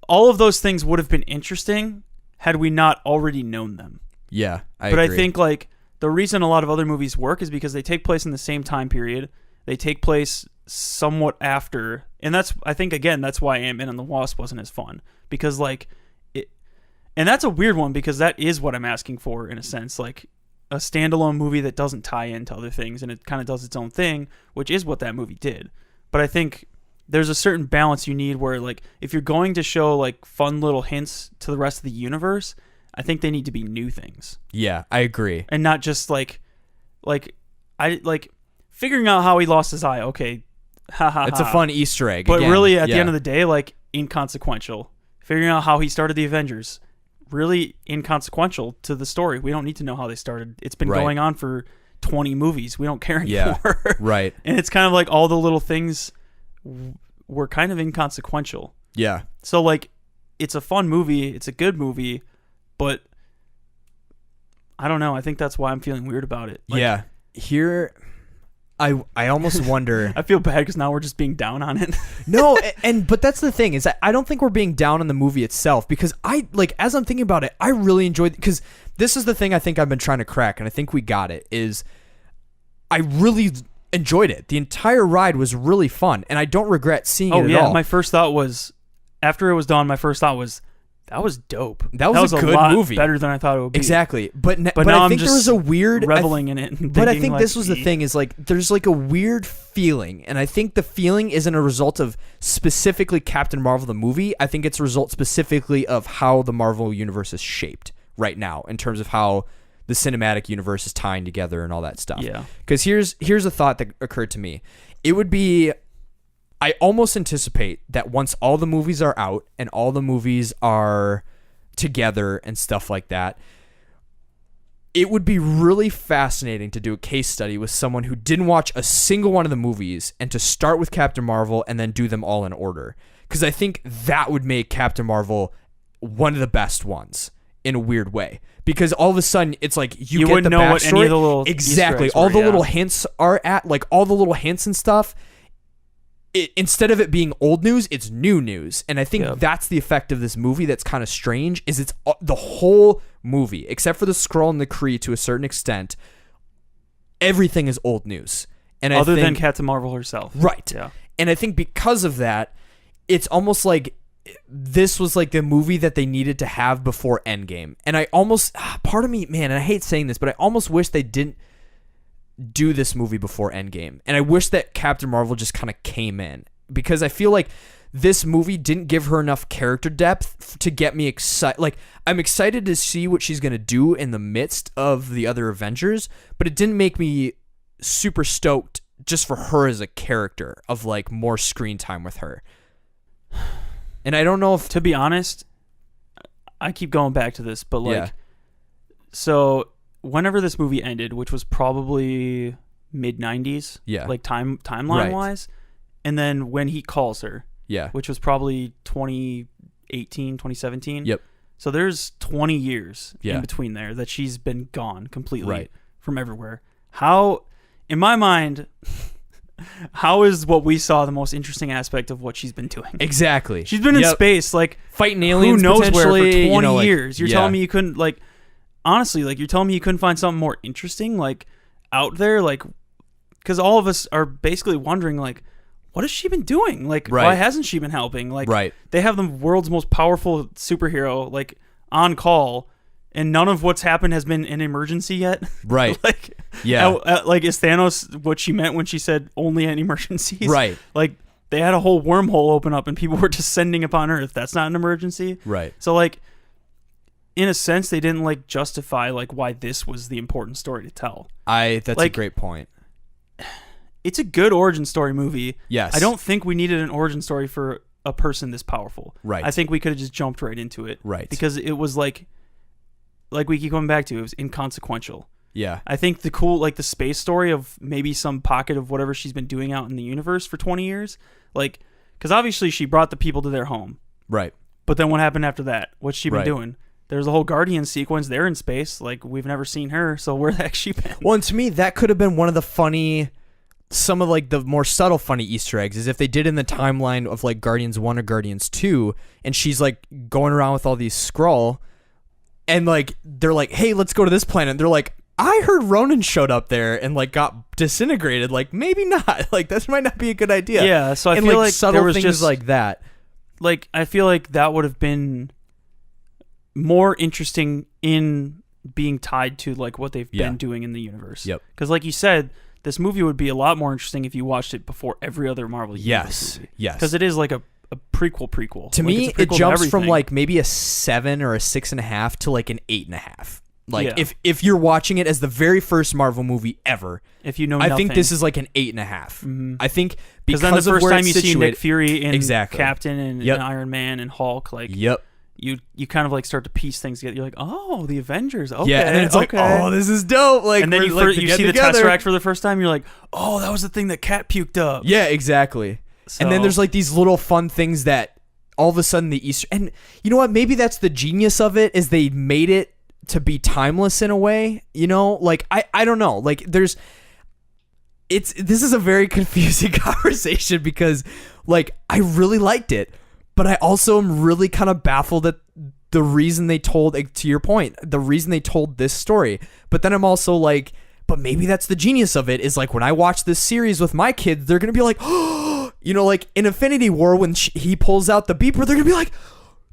all of those things would have been interesting had we not already known them. Yeah, But I think like the reason a lot of other movies work is because they take place in the same time period. They take place somewhat after, and I think again that's why Ant-Man and the Wasp wasn't as fun, because like it, and that's a weird one because that is what I'm asking for in a sense, like a standalone movie that doesn't tie into other things and it kind of does its own thing, which is what that movie did. But I think there's a certain balance you need where like if you're going to show like fun little hints to the rest of the universe, I think they need to be new things. Yeah, I agree. And not just like figuring out how he lost his eye. Okay, it's a fun Easter egg. But really, at the end of the day, like inconsequential. Figuring out how he started the Avengers, really inconsequential to the story. We don't need to know how they started. It's been going on for 20 movies. We don't care anymore. Yeah, right. And it's kind of like all the little things were kind of inconsequential. Yeah. So like, it's a fun movie. It's a good movie, but I don't know. I think that's why I'm feeling weird about it. Like, yeah. Here, I almost wonder. I feel bad because now we're just being down on it. No, but that's the thing is that I don't think we're being down on the movie itself, because as I'm thinking about it, I really enjoyed, because this is the thing I think I've been trying to crack, and I think we got it, is I really enjoyed it. The entire ride was really fun, and I don't regret seeing it at all. My first thought was, after it was done, that was dope. That was a good lot movie. Better than I thought it would be. Exactly. But now I I'm think there was a weird reveling in it. But I think this was the thing, is like there's like a weird feeling, and I think the feeling isn't a result of specifically Captain Marvel the movie. I think it's a result specifically of how the Marvel universe is shaped right now in terms of how the cinematic universe is tying together and all that stuff. Yeah. Because here's a thought that occurred to me. It would be, I almost anticipate that once all the movies are out and all the movies are together and stuff like that, it would be really fascinating to do a case study with someone who didn't watch a single one of the movies, and to start with Captain Marvel and then do them all in order. Because I think that would make Captain Marvel one of the best ones in a weird way. Because all of a sudden, it's like you get wouldn't the know backstory. what any of the little exactly. Easter All eggs the were, little hints are at, like all the little hints and stuff. Instead of it being old news, it's new news. And I think that's the effect of this movie that's kind of strange, is it's the whole movie, except for the Skrull and the Kree to a certain extent, everything is old news. And Other than Captain Marvel herself. Right. Yeah. And I think because of that, it's almost like this was like the movie that they needed to have before Endgame. And I almost, part of me, man, and I hate saying this, but I almost wish they didn't do this movie before Endgame. And I wish that Captain Marvel just kind of came in, because I feel like this movie didn't give her enough character depth to get me excited. Like, I'm excited to see what she's going to do in the midst of the other Avengers, but it didn't make me super stoked just for her as a character, of like more screen time with her. And I don't know if, to be honest, I keep going back to this, but like, so whenever this movie ended, which was probably mid 90s, like timeline wise, and then when he calls her, which was probably 2018, 2017. Yep. So there's 20 years in between there that she's been gone completely from everywhere. How, in my mind, how is what we saw the most interesting aspect of what she's been doing? Exactly. She's been in space, like fighting aliens, who knows where, for 20 like, years. You're telling me you couldn't, like, honestly, like, you're telling me you couldn't find something more interesting, like, out there? Like, because all of us are basically wondering, like, what has she been doing? Like, Right. why hasn't she been helping? Like, Right. they have the world's most powerful superhero, like, on call, and none of what's happened has been an emergency yet. Right. Like, Yeah. like, is Thanos what she meant when she said only in emergencies? Right. Like, they had a whole wormhole open up and people were descending upon Earth. That's not an emergency. Right. So, like, in a sense, they didn't, like, justify, like, why this was the important story to tell. That's a Like, great point. It's a good origin story movie. Yes. I don't think we needed an origin story for a person this powerful. Right. I think we could have just jumped right into it. Right. Because it was like we keep coming back to, it was inconsequential. Yeah. I think the cool, like, the space story of maybe some pocket of whatever she's been doing out in the universe for 20 years, like, because obviously she brought the people to their home. Right. But then what happened after that? What's she been Right. doing? There's a whole Guardian sequence. They're in space. Like, we've never seen her. So where the heck she been? Well, and to me, that could have been one of the funny, some of like the more subtle funny Easter eggs is if they did in the timeline of like Guardians 1 or Guardians 2, and she's like going around with all these Skrull, and like they're like, hey, let's go to this planet. And they're like, I heard Ronan showed up there and like got disintegrated. Like, maybe not. Like, this might not be a good idea. Yeah. So I and feel like like subtle there was things just like that. like, I feel like that would have been more interesting in being tied to like what they've Yeah. been doing in the universe. Yep. Because like you said, this movie would be a lot more interesting if you watched it before every other Marvel Universe Yes. movie. Yes. Because it is like a prequel. To Like, me, it's a it prequel to jumps from everything. like maybe a 7 or a 6.5 to like an 8.5. Like, Yeah. if you're watching it as the very first Marvel movie ever, if you know I nothing. think this is like an 8.5. Mhm. I think Because because then the of first where time it's you see Nick situated- Fury and Exactly. Captain and, Yep. and Iron Man and Hulk, like Yep. you kind of like start to piece things together. You're like, oh, the Avengers. Okay, Yeah, and then it's like, okay. oh, this is dope. Like, and then we're, you, like, you to see get the together. Tesseract for the first time. You're like, oh, that was the thing that Cat puked up. Yeah, exactly. And then So- there's like these little fun things that all of a sudden the Easter, and you know what? Maybe that's the genius of it, is they made it to be timeless in a way. You know, like I don't know. Like this is a very confusing conversation because like I really liked it, but I also am really kind of baffled at the reason they told, like, to your point, the reason they told this story. But then I'm also like, but maybe that's the genius of it, is like when I watch this series with my kids, they're gonna be like, oh, you know, like in Infinity War when he pulls out the beeper, they're gonna be like,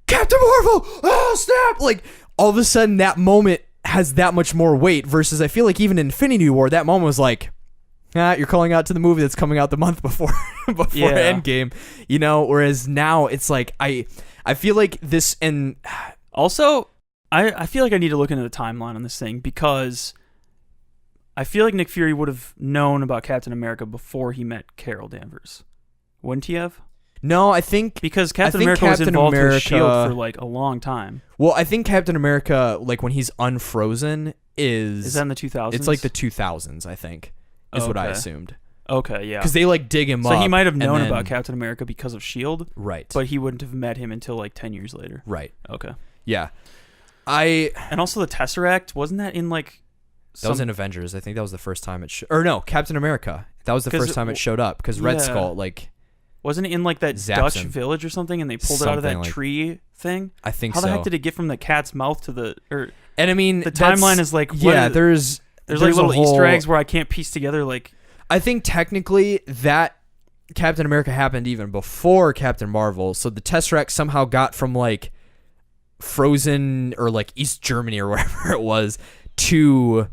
Captain Marvel, oh snap! Like all of a sudden that moment has that much more weight. Versus I feel like even in Infinity War, that moment was like, you're calling out to the movie that's coming out the month before Yeah. Endgame, you know. Whereas now it's like I feel like this, and Also, I feel like I need to look into the timeline on this thing because I feel like Nick Fury would have known about Captain America before he met Carol Danvers. Wouldn't he have? no, I think Because Captain think America was Captain involved with America- S.H.I.E.L.D. for like a long time. Well, I think Captain America, like when he's unfrozen, Is that in the 2000s? it's like the 2000s, I think, is what I Okay. assumed. Okay, yeah. Because they like dig him up. So he might have and known then- about Captain America because of S.H.I.E.L.D., Right. but he wouldn't have met him until like 10 years later. Right. Okay. Yeah. And also the Tesseract, wasn't that in like That was in Avengers. I think that was the first time it or no, Captain America. That was the 'Cause first time it showed up because Red yeah. Skull, like, wasn't it in like that zaps Dutch him. village or something, and they pulled it out of Something that like- tree thing? I think How so. the heck did it get from the cat's mouth to the or And I mean, the that's- timeline is like, what yeah, is- there's there's like a little Easter whole- eggs where I can't piece together like I think technically that Captain America happened even before Captain Marvel, so the Tesseract somehow got from like Frozen or like East Germany or wherever it was to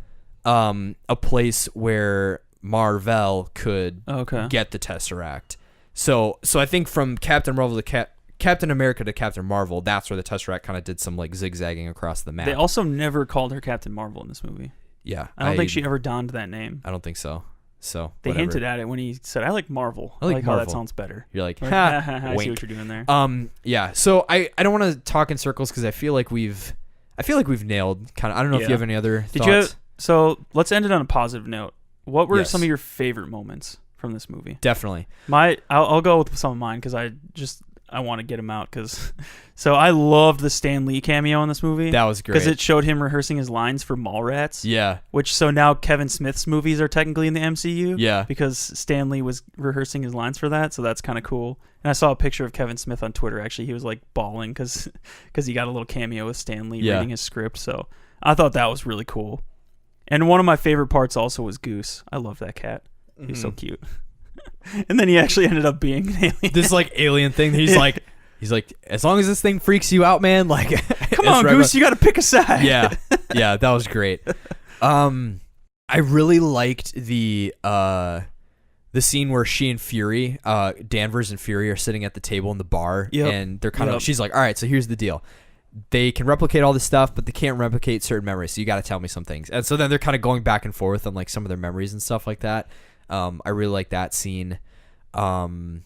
a place where Marvel could okay. get the Tesseract. So I think from Captain Marvel to Captain America to Captain Marvel, that's where the Tesseract kind of did some like zigzagging across the map. They also never called her Captain Marvel in this movie. Yeah, I don't think she ever donned that name. I don't think so. So They whatever. hinted at it when he said, "I like Marvel. I like how that Marvel." sounds better." You're like, Like, ha, I see wink. what you're doing there. Yeah. So I don't want to talk in circles because I feel like we've nailed kind of. I don't know if Yeah. you have any other Did thoughts. you? So let's end it on a positive note. What were Yes. some of your favorite moments from this movie? Definitely. I'll go with some of mine because I want to get them out because. So I loved the Stan Lee cameo in this movie. That was great. Because it showed him rehearsing his lines for Mallrats. Yeah. Which so now Kevin Smith's movies are technically in the MCU. Yeah. Because Stan Lee was rehearsing his lines for that, so that's kind of cool. And I saw a picture of Kevin Smith on Twitter. Actually, he was like bawling because he got a little cameo with Stan Lee Yeah. reading his script. So I thought that was really cool. And one of my favorite parts also was Goose. I love that cat. He's so cute. And then he actually ended up being an alien. This like alien thing. He's like, as long as this thing freaks you out, man. Like, come on, Goose, you got to pick a side. Yeah, that was great. I really liked the scene where she and Fury, Danvers and Fury, are sitting at the table in the bar, and they're kind of. She's like, all right, so here's the deal. They can replicate all this stuff, but they can't replicate certain memories. So you got to tell me some things. And so then they're kind of going back and forth on like some of their memories and stuff like that. I really like that scene. Gosh,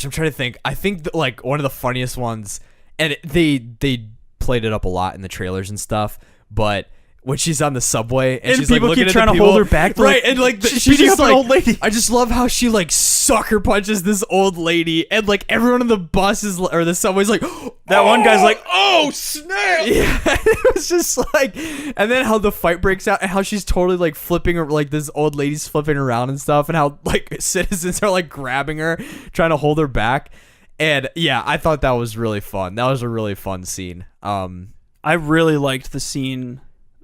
I'm trying to think. I think that, like, one of the funniest ones, and they played it up a lot in the trailers and stuff, but when she's on the subway and she's people like looking keep at trying the to people, hold her back, right? Like, and like she's just an like old lady. I just love how she like sucker punches this old lady, and like everyone on the bus is or the subway's like, that one guy's like, oh snap! Yeah, it was just like, and then how the fight breaks out and how she's totally like flipping her, like this old lady's flipping around and stuff, and how like citizens are like grabbing her, trying to hold her back. And yeah, I thought that was really fun. That was a really fun scene. I really liked the scene.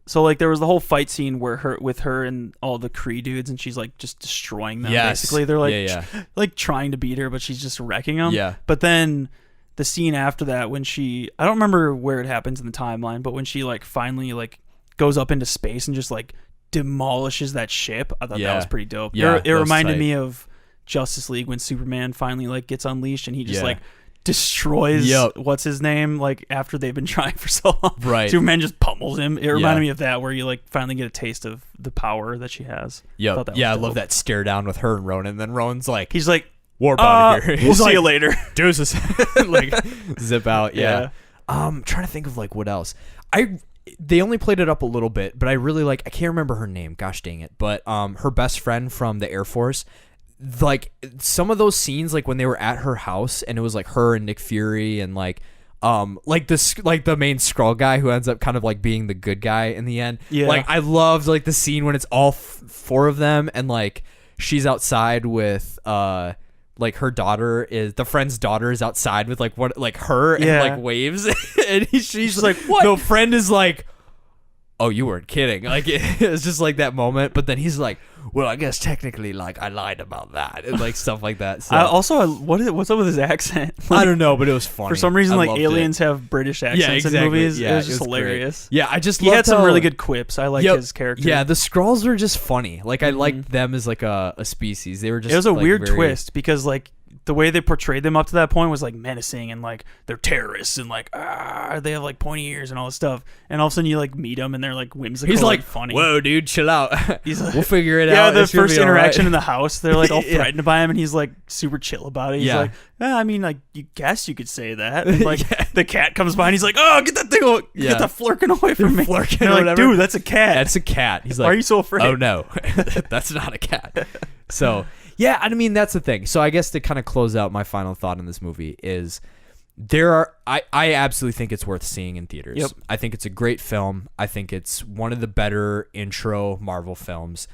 So like there was the whole fight scene where her and all the Kree dudes, and she's like just destroying them. Yes. Basically, they're like like trying to beat her, but she's just wrecking them. Yeah. But then the scene after that, when I don't remember where it happens in the timeline, but when she like finally like goes up into space and just like demolishes that ship, I thought that was pretty dope. Yeah, it reminded me of Justice League when Superman finally like gets unleashed and he just like destroys what's his name, like after they've been trying for so long. Right. Superman just pummels him. It reminded me of that, where you like finally get a taste of the power that she has. Yeah, I love that stare down with her and Ronan. And then Ronan's like, he's like, warp out of here. We'll see you later. Deuces. Like zip out. Yeah. Trying to think of like what else. They only played it up a little bit, but I really like, I can't remember her name. Gosh dang it. But her best friend from the Air Force, like some of those scenes, like when they were at her house and it was like her and Nick Fury and like this, like the main Skrull guy who ends up kind of like being the good guy in the end. Yeah. Like I loved like the scene when it's all four of them and like she's outside with like her daughter is the friend's daughter is outside with like what like her and like waves and she's like, what? No, friend is like, oh, you weren't kidding. Like it's just like that moment, but then he's like, well, I guess technically, like I lied about that, and like stuff like that. So what's up with his accent? Like, I don't know, but it was funny. For some reason, like aliens have British accents in movies. Yeah, it was just hilarious. Great. Yeah, he had some really good quips. I like his character. Yeah, the Skrulls were just funny. Like I liked them as like a species. They were just. It was a like, weird twist because like the way they portrayed them up to that point was like menacing and like they're terrorists and like they have like pointy ears and all this stuff, and all of a sudden you like meet them and they're like whimsical. He's like, funny. Whoa, dude, chill out. He's like, we'll figure it out. Yeah, the first interaction in the house, they're like all Yeah. threatened by him, and he's like super chill about it. He's like, I mean, like you guess you could say that. And, like the cat comes by and he's like, oh, get that thing, get that flirkin away from me. Flirkin or like, whatever. Dude, that's a cat. That's a cat. He's like, why are you so afraid? Oh no, that's not a cat. So yeah, I mean that's the thing. So I guess to kind of close out my final thought on this movie is I absolutely think it's worth seeing in theaters. Yep. I think it's a great film. I think it's one of the better intro Marvel films.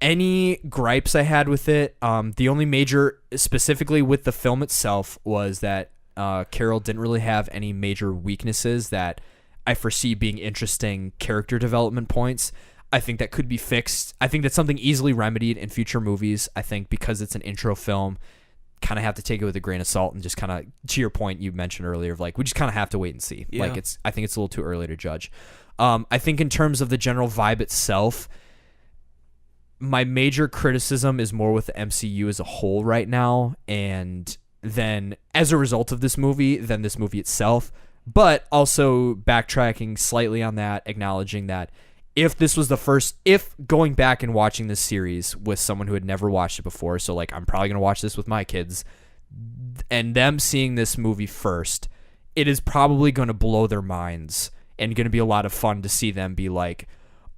Any gripes I had with it, the only major, specifically with the film itself, was that Carol didn't really have any major weaknesses that I foresee being interesting character development points. I think that could be fixed. I think that's something easily remedied in future movies. I think because it's an intro film, kind of have to take it with a grain of salt and just kind of, to your point you mentioned earlier, of like we just kind of have to wait and see. Yeah. Like I think it's a little too early to judge. I think in terms of the general vibe itself, my major criticism is more with the MCU as a whole right now, and then as a result of this movie, than this movie itself. But also backtracking slightly on that, acknowledging that if this was if going back and watching this series with someone who had never watched it before, so like I'm probably going to watch this with my kids, and them seeing this movie first, it is probably going to blow their minds and going to be a lot of fun to see them be like,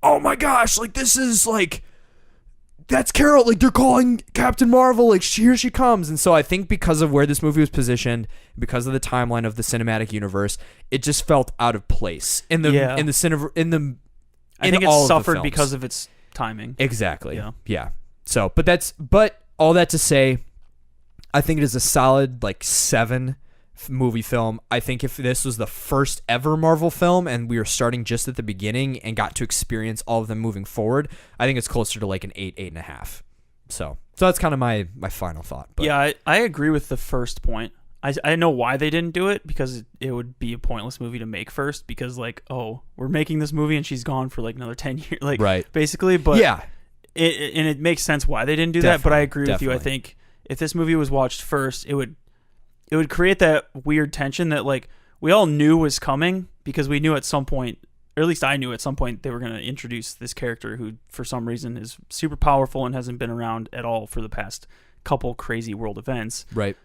oh my gosh, like this is like, that's Carol, like they're calling Captain Marvel, like here she comes. And so I think because of where this movie was positioned, because of the timeline of the cinematic universe, it just felt out of place I think it suffered because of its timing. Exactly. Yeah. So, but all that to say, I think it is a solid like 7 movie film. I think if this was the first ever Marvel film and we were starting just at the beginning and got to experience all of them moving forward, I think it's closer to like an 8.5. So that's kind of my final thought. But. Yeah, I agree with the first point. I know why they didn't do it, because it would be a pointless movie to make first, because like, oh, we're making this movie and she's gone for like another 10 years, like right. basically. But yeah, it makes sense why they didn't do that. But I agree with you. I think if this movie was watched first, it would create that weird tension that like we all knew was coming, because we knew at some point, or at least I knew at some point, they were going to introduce this character who for some reason is super powerful and hasn't been around at all for the past couple crazy world events. Right.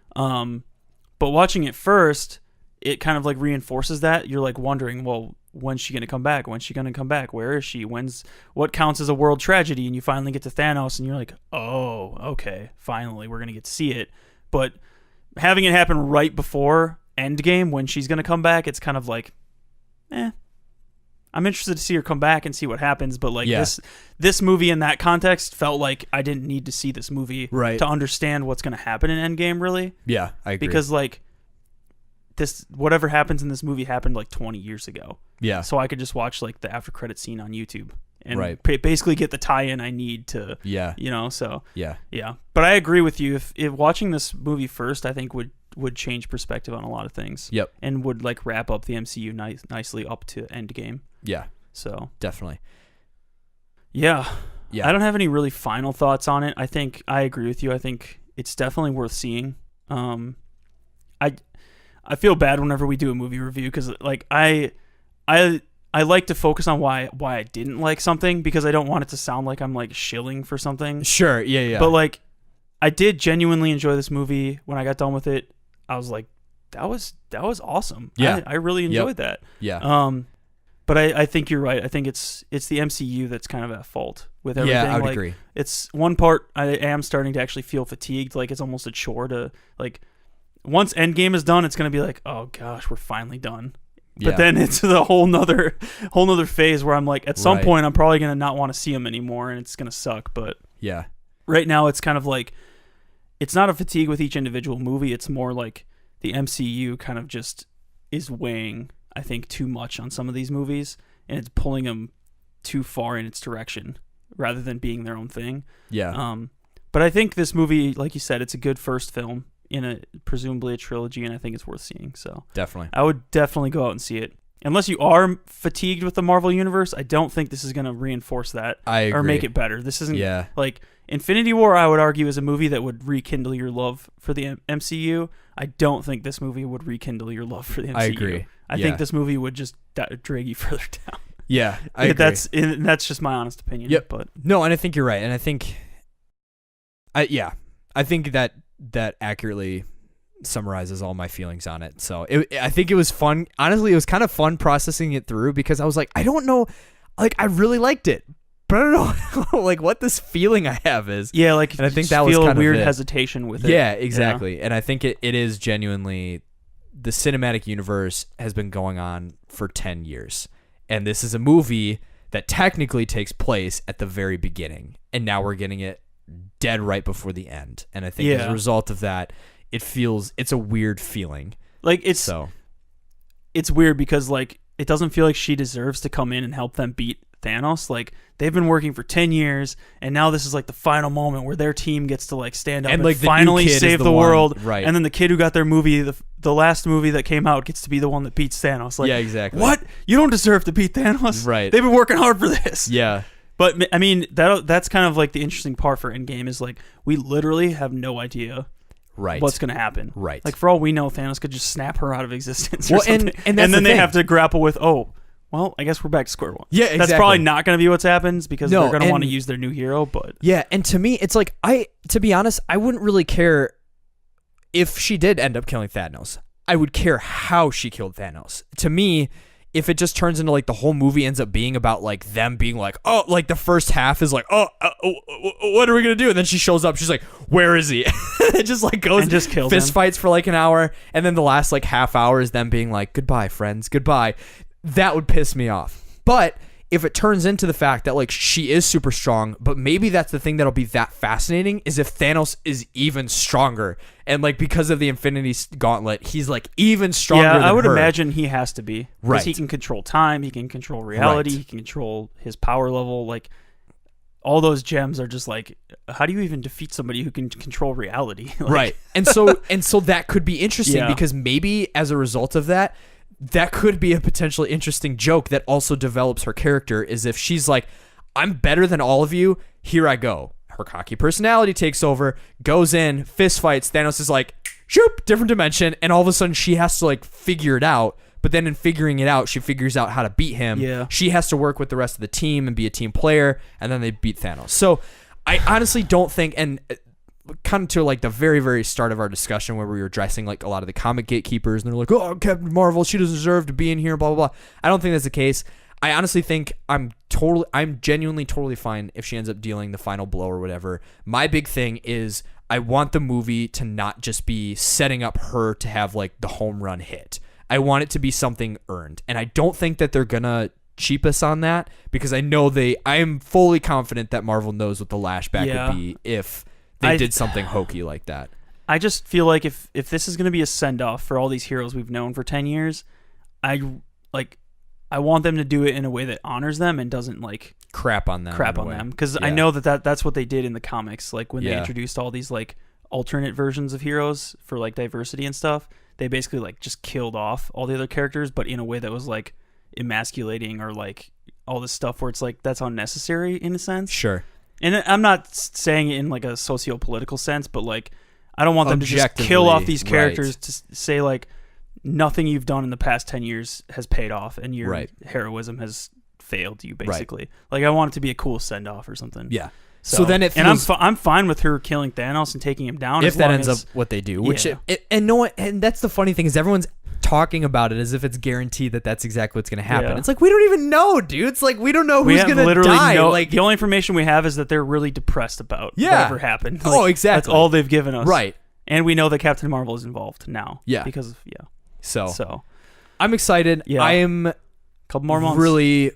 But watching it first, it kind of like reinforces that. You're like wondering, well, when's she going to come back? When's she going to come back? Where is she? What counts as a world tragedy? And you finally get to Thanos and you're like, oh, okay, finally we're going to get to see it. But having it happen right before Endgame when she's going to come back, it's kind of like, I'm interested to see her come back and see what happens, but like this movie in that context felt like I didn't need to see this movie to understand what's going to happen in Endgame, really. Yeah, I agree. Because like this, whatever happens in this movie happened like 20 years ago. Yeah. So I could just watch like the after credit scene on YouTube and basically get the tie-in I need to, so. Yeah. But I agree with you. If watching this movie first, I think would change perspective on a lot of things. Yep. And would like wrap up the MCU nicely up to Endgame. Yeah. So definitely. Yeah. I don't have any really final thoughts on it. I think I agree with you. I think it's definitely worth seeing. I feel bad whenever we do a movie review, because like I like to focus on why I didn't like something, because I don't want it to sound like I'm like shilling for something. Sure. Yeah. But like I did genuinely enjoy this movie. When I got done with it, I was like, that was awesome. Yeah. I really enjoyed that. Yeah. But I think you're right. I think it's the MCU that's kind of at fault with everything. Yeah, I would agree. It's one part I am starting to actually feel fatigued. Like it's almost a chore to like, once Endgame is done, it's going to be like, oh gosh, we're finally done. But then it's the whole nother phase where I'm like, at some point, I'm probably going to not want to see him anymore, and it's going to suck. But yeah, right now it's kind of like, it's not a fatigue with each individual movie. It's more like the MCU kind of just is weighing, I think, too much on some of these movies, and it's pulling them too far in its direction rather than being their own thing. Yeah. But I think this movie, like you said, it's a good first film in presumably a trilogy, and I think it's worth seeing. So definitely, I would definitely go out and see it. Unless you are fatigued with the Marvel Universe, I don't think this is going to reinforce that or make it better. This isn't like Infinity War, I would argue, is a movie that would rekindle your love for the MCU. I don't think this movie would rekindle your love for the MCU. I agree. I think this movie would just drag you further down. Yeah, I agree. That's just my honest opinion. Yep. But no, and I think you're right. And I think, I think that accurately summarizes all my feelings on it. So I think it was fun. Honestly, it was kind of fun processing it through, because I was like, I don't know, like I really liked it, but I don't know like what this feeling I have is. Yeah, like, and I think that was kind of a weird hesitation with it. Yeah, exactly. Yeah. And I think it is genuinely, the cinematic universe has been going on for 10 years. And this is a movie that technically takes place at the very beginning, and now we're getting it dead right before the end. And I think as a result of that, it's a weird feeling. Like it's weird because like it doesn't feel like she deserves to come in and help them beat Thanos. Like they've been working for 10 years, and now this is like the final moment where their team gets to like stand up and like finally save the world. Right. And then the kid who got their movie, the last movie that came out, gets to be the one that beats Thanos. Like, yeah, exactly. What? You don't deserve to beat Thanos. Right. They've been working hard for this. Yeah. But I mean, that's kind of like the interesting part for Endgame is like we literally have no idea what's going to happen. Right. Like for all we know, Thanos could just snap her out of existence or something. And then they have to grapple with, well, I guess we're back to square one. Yeah, exactly. That's probably not going to be what happens because they're going to want to use their new hero. But yeah, and to me, it's like to be honest, I wouldn't really care if she did end up killing Thanos. I would care how she killed Thanos. To me, if it just turns into like the whole movie ends up being about like them being like, oh, like the first half is like, what are we gonna do? And then she shows up, she's like, where is he? It just like goes and just kills fist fights for like an hour, and then the last like half hour is them being like, goodbye, friends, goodbye. That would piss me off. But if it turns into the fact that like she is super strong, but maybe that's the thing that'll be that fascinating is if Thanos is even stronger, and like because of the Infinity Gauntlet, he's like even stronger. Yeah, than I would her. imagine he has to be. Right. Because he can control time, he can control reality, Right. he can control his power level. Like all those gems are just like, how do you even defeat somebody who can control reality? Like, Right. And so that could be interesting Yeah. because maybe as a result of that, that could be a potentially interesting joke that also develops her character is if she's like, I'm better than all of you, here I go. Her cocky personality takes over, goes in, fist fights, Thanos is like, shoop, different dimension, and all of a sudden she has to like figure it out. But then in figuring it out, she figures out how to beat him. Yeah. She has to work with the rest of the team and be a team player, and then they beat Thanos. So I honestly don't think, and kind of to like the very, very start of our discussion where we were addressing like a lot of the comic gatekeepers, and they're like, oh, Captain Marvel, she doesn't deserve to be in here, blah, blah, blah. I don't think that's the case. I honestly think I'm genuinely totally fine if she ends up dealing the final blow or whatever. My big thing is I want the movie to not just be setting up her to have like the home run hit. I want it to be something earned. And I don't think that they're going to cheap us on that because I know I am fully confident that Marvel knows what the lashback would be if they did something hokey like that. I just feel like if this is going to be a send-off for all these heroes we've known for 10 years, I want them to do it in a way that honors them and doesn't like crap on them because I know that's what they did in the comics, like when they introduced all these like alternate versions of heroes for like diversity and stuff. They basically like just killed off all the other characters, but in a way that was like emasculating or like all this stuff where it's like that's unnecessary in a sense. Sure. And I'm not saying it in like a socio-political sense, but like I don't want them to just kill off these characters to say like nothing you've done in the past 10 years has paid off and your heroism has failed you basically. Like I want it to be a cool send-off or something. Yeah. So then it feels, and I'm fine with her killing Thanos and taking him down if that ends up what they do. Which and that's the funny thing is everyone's talking about it as if it's guaranteed that that's exactly what's going to happen. It's like we don't even know, dude. It's like we don't know who's going to die. Like the only information we have is that they're really depressed about whatever happened. Like, exactly. That's all they've given us. Right. And we know that Captain Marvel is involved now. Yeah. Because of So I'm excited. Yeah. I am a couple more months. Really,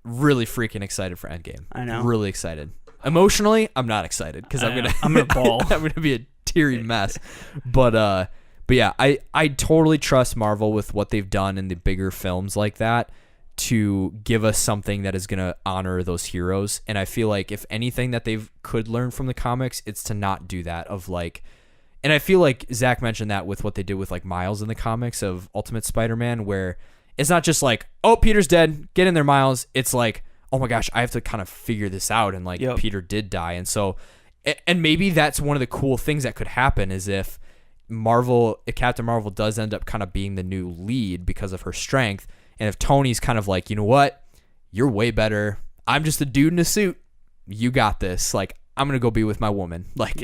really freaking excited for Endgame. I know. Really excited. Emotionally, I'm not excited because I'm gonna ball. I'm gonna be a teary mess. But yeah, I totally trust Marvel with what they've done in the bigger films like that to give us something that is gonna honor those heroes. And I feel like if anything that they could learn from the comics, it's to not do that. Of like, and I feel like Zach mentioned that with what they did with like Miles in the comics of Ultimate Spider-Man, where it's not just like, oh, Peter's dead, get in there, Miles. It's like, oh my gosh, I have to kind of figure this out. And like Peter did die. And so, and maybe that's one of the cool things that could happen is if Captain Marvel does end up kind of being the new lead because of her strength. And if Tony's kind of like, you know what, you're way better. I'm just a dude in a suit. You got this. Like, I'm going to go be with my woman. Like,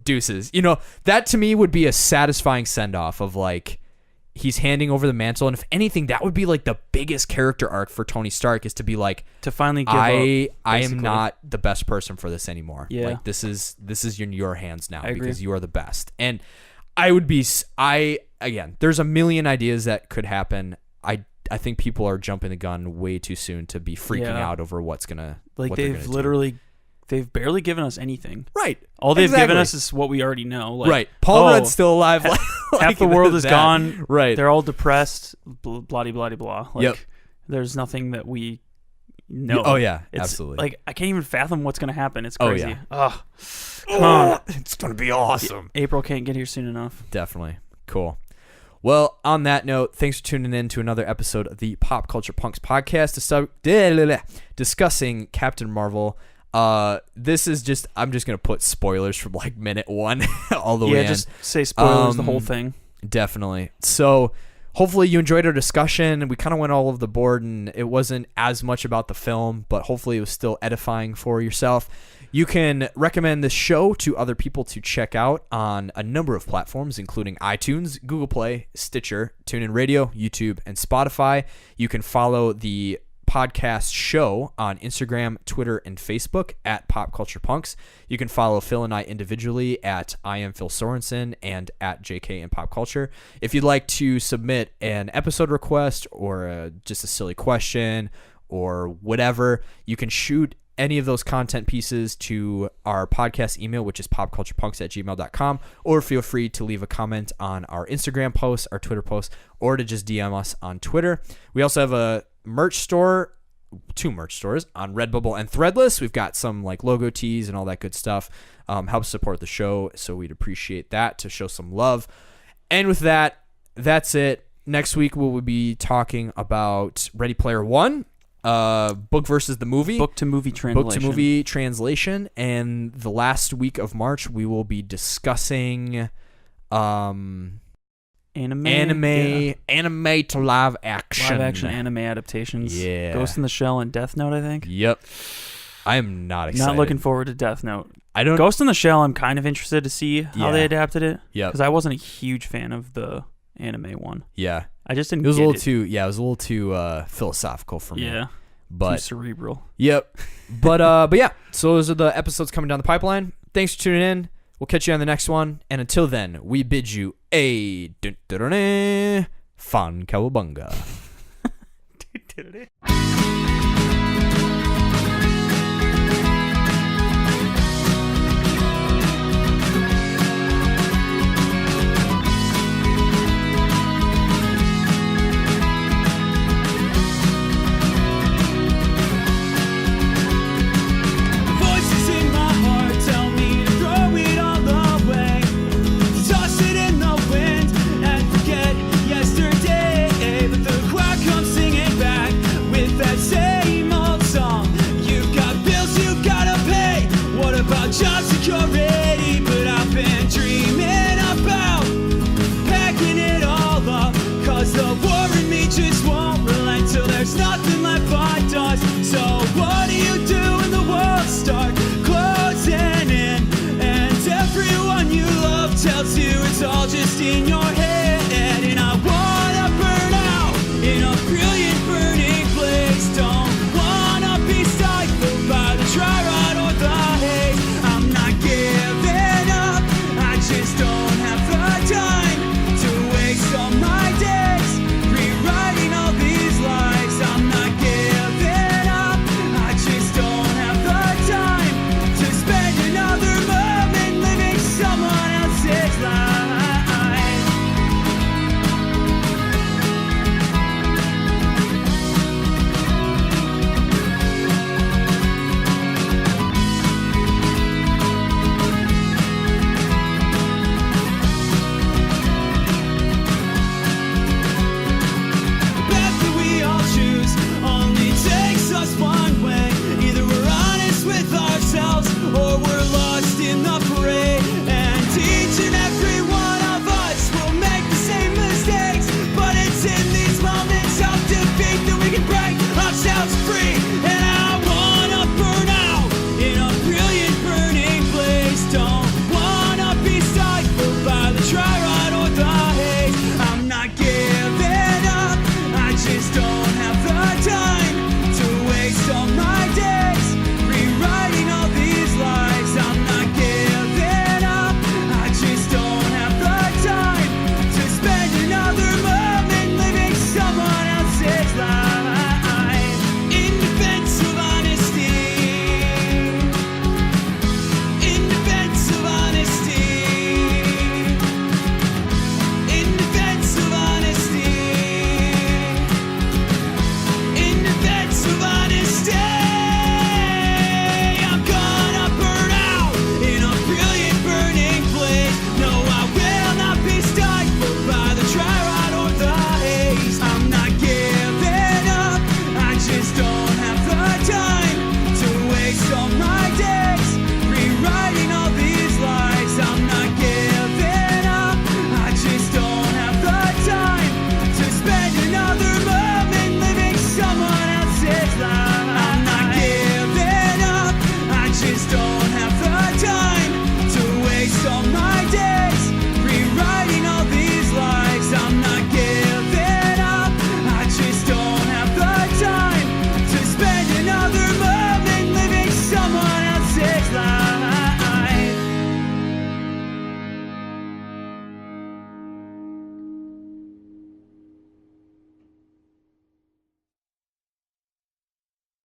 deuces. You know, that to me would be a satisfying send off of like, he's handing over the mantle, and if anything, that would be like the biggest character arc for Tony Stark is to be like, to finally give I am not the best person for this anymore. Yeah. Like this is in your hands now I agree. because you are the best. And again, there's a million ideas that could happen. I think people are jumping the gun way too soon to be freaking out over what's gonna like. They've barely given us anything. Right. All they've given us is what we already know. Like, right. Paul Rudd's still alive. Half the world is gone. Right. They're all depressed. Blah, blah, blah. Like, there's nothing that we know. Oh, yeah. It's, absolutely. Like, I can't even fathom what's going to happen. It's crazy. Oh, yeah. Come on. It's going to be awesome. April can't get here soon enough. Definitely. Cool. Well, on that note, thanks for tuning in to another episode of the Pop Culture Punks podcast discussing Captain Marvel. This is just, I'm just going to put spoilers from like minute 1 all the way in. Yeah, just say spoilers the whole thing. Definitely. So hopefully you enjoyed our discussion. We kind of went all over the board and it wasn't as much about the film, but hopefully it was still edifying for yourself. You can recommend this show to other people to check out on a number of platforms, including iTunes, Google Play, Stitcher, TuneIn Radio, YouTube, and Spotify. You can follow the podcast show on Instagram, Twitter, and Facebook at Pop Culture Punks. You can follow Phil and I individually at I am Phil Sorensen and at JK in Pop Culture. If you'd like to submit an episode request or just a silly question or whatever, you can shoot any of those content pieces to our podcast email, which is popculturepunks@gmail.com, or feel free to leave a comment on our Instagram posts, our Twitter posts, or to just DM us on Twitter. We also have a merch store, 2 merch stores on Redbubble and Threadless. We've got some like logo tees and all that good stuff. Helps support the show, so we'd appreciate that to show some love. And with that, that's it. Next week we will be talking about Ready Player One. Book versus the movie. Book to movie translation. And the last week of March, we will be discussing anime to live action anime adaptations. Yeah. Ghost in the Shell and Death Note, I think. Yep. I am not excited. Not looking forward to Death Note. I don't. Ghost in the Shell, I'm kind of interested to see how they adapted it. Yeah. Because I wasn't a huge fan of the anime one. Yeah. I just didn't. It was a little too. Yeah, it was a little too philosophical for me. Yeah. But too cerebral. Yep. But yeah. So those are the episodes coming down the pipeline. Thanks for tuning in. We'll catch you on the next one. And until then, we bid you a fun cowabunga.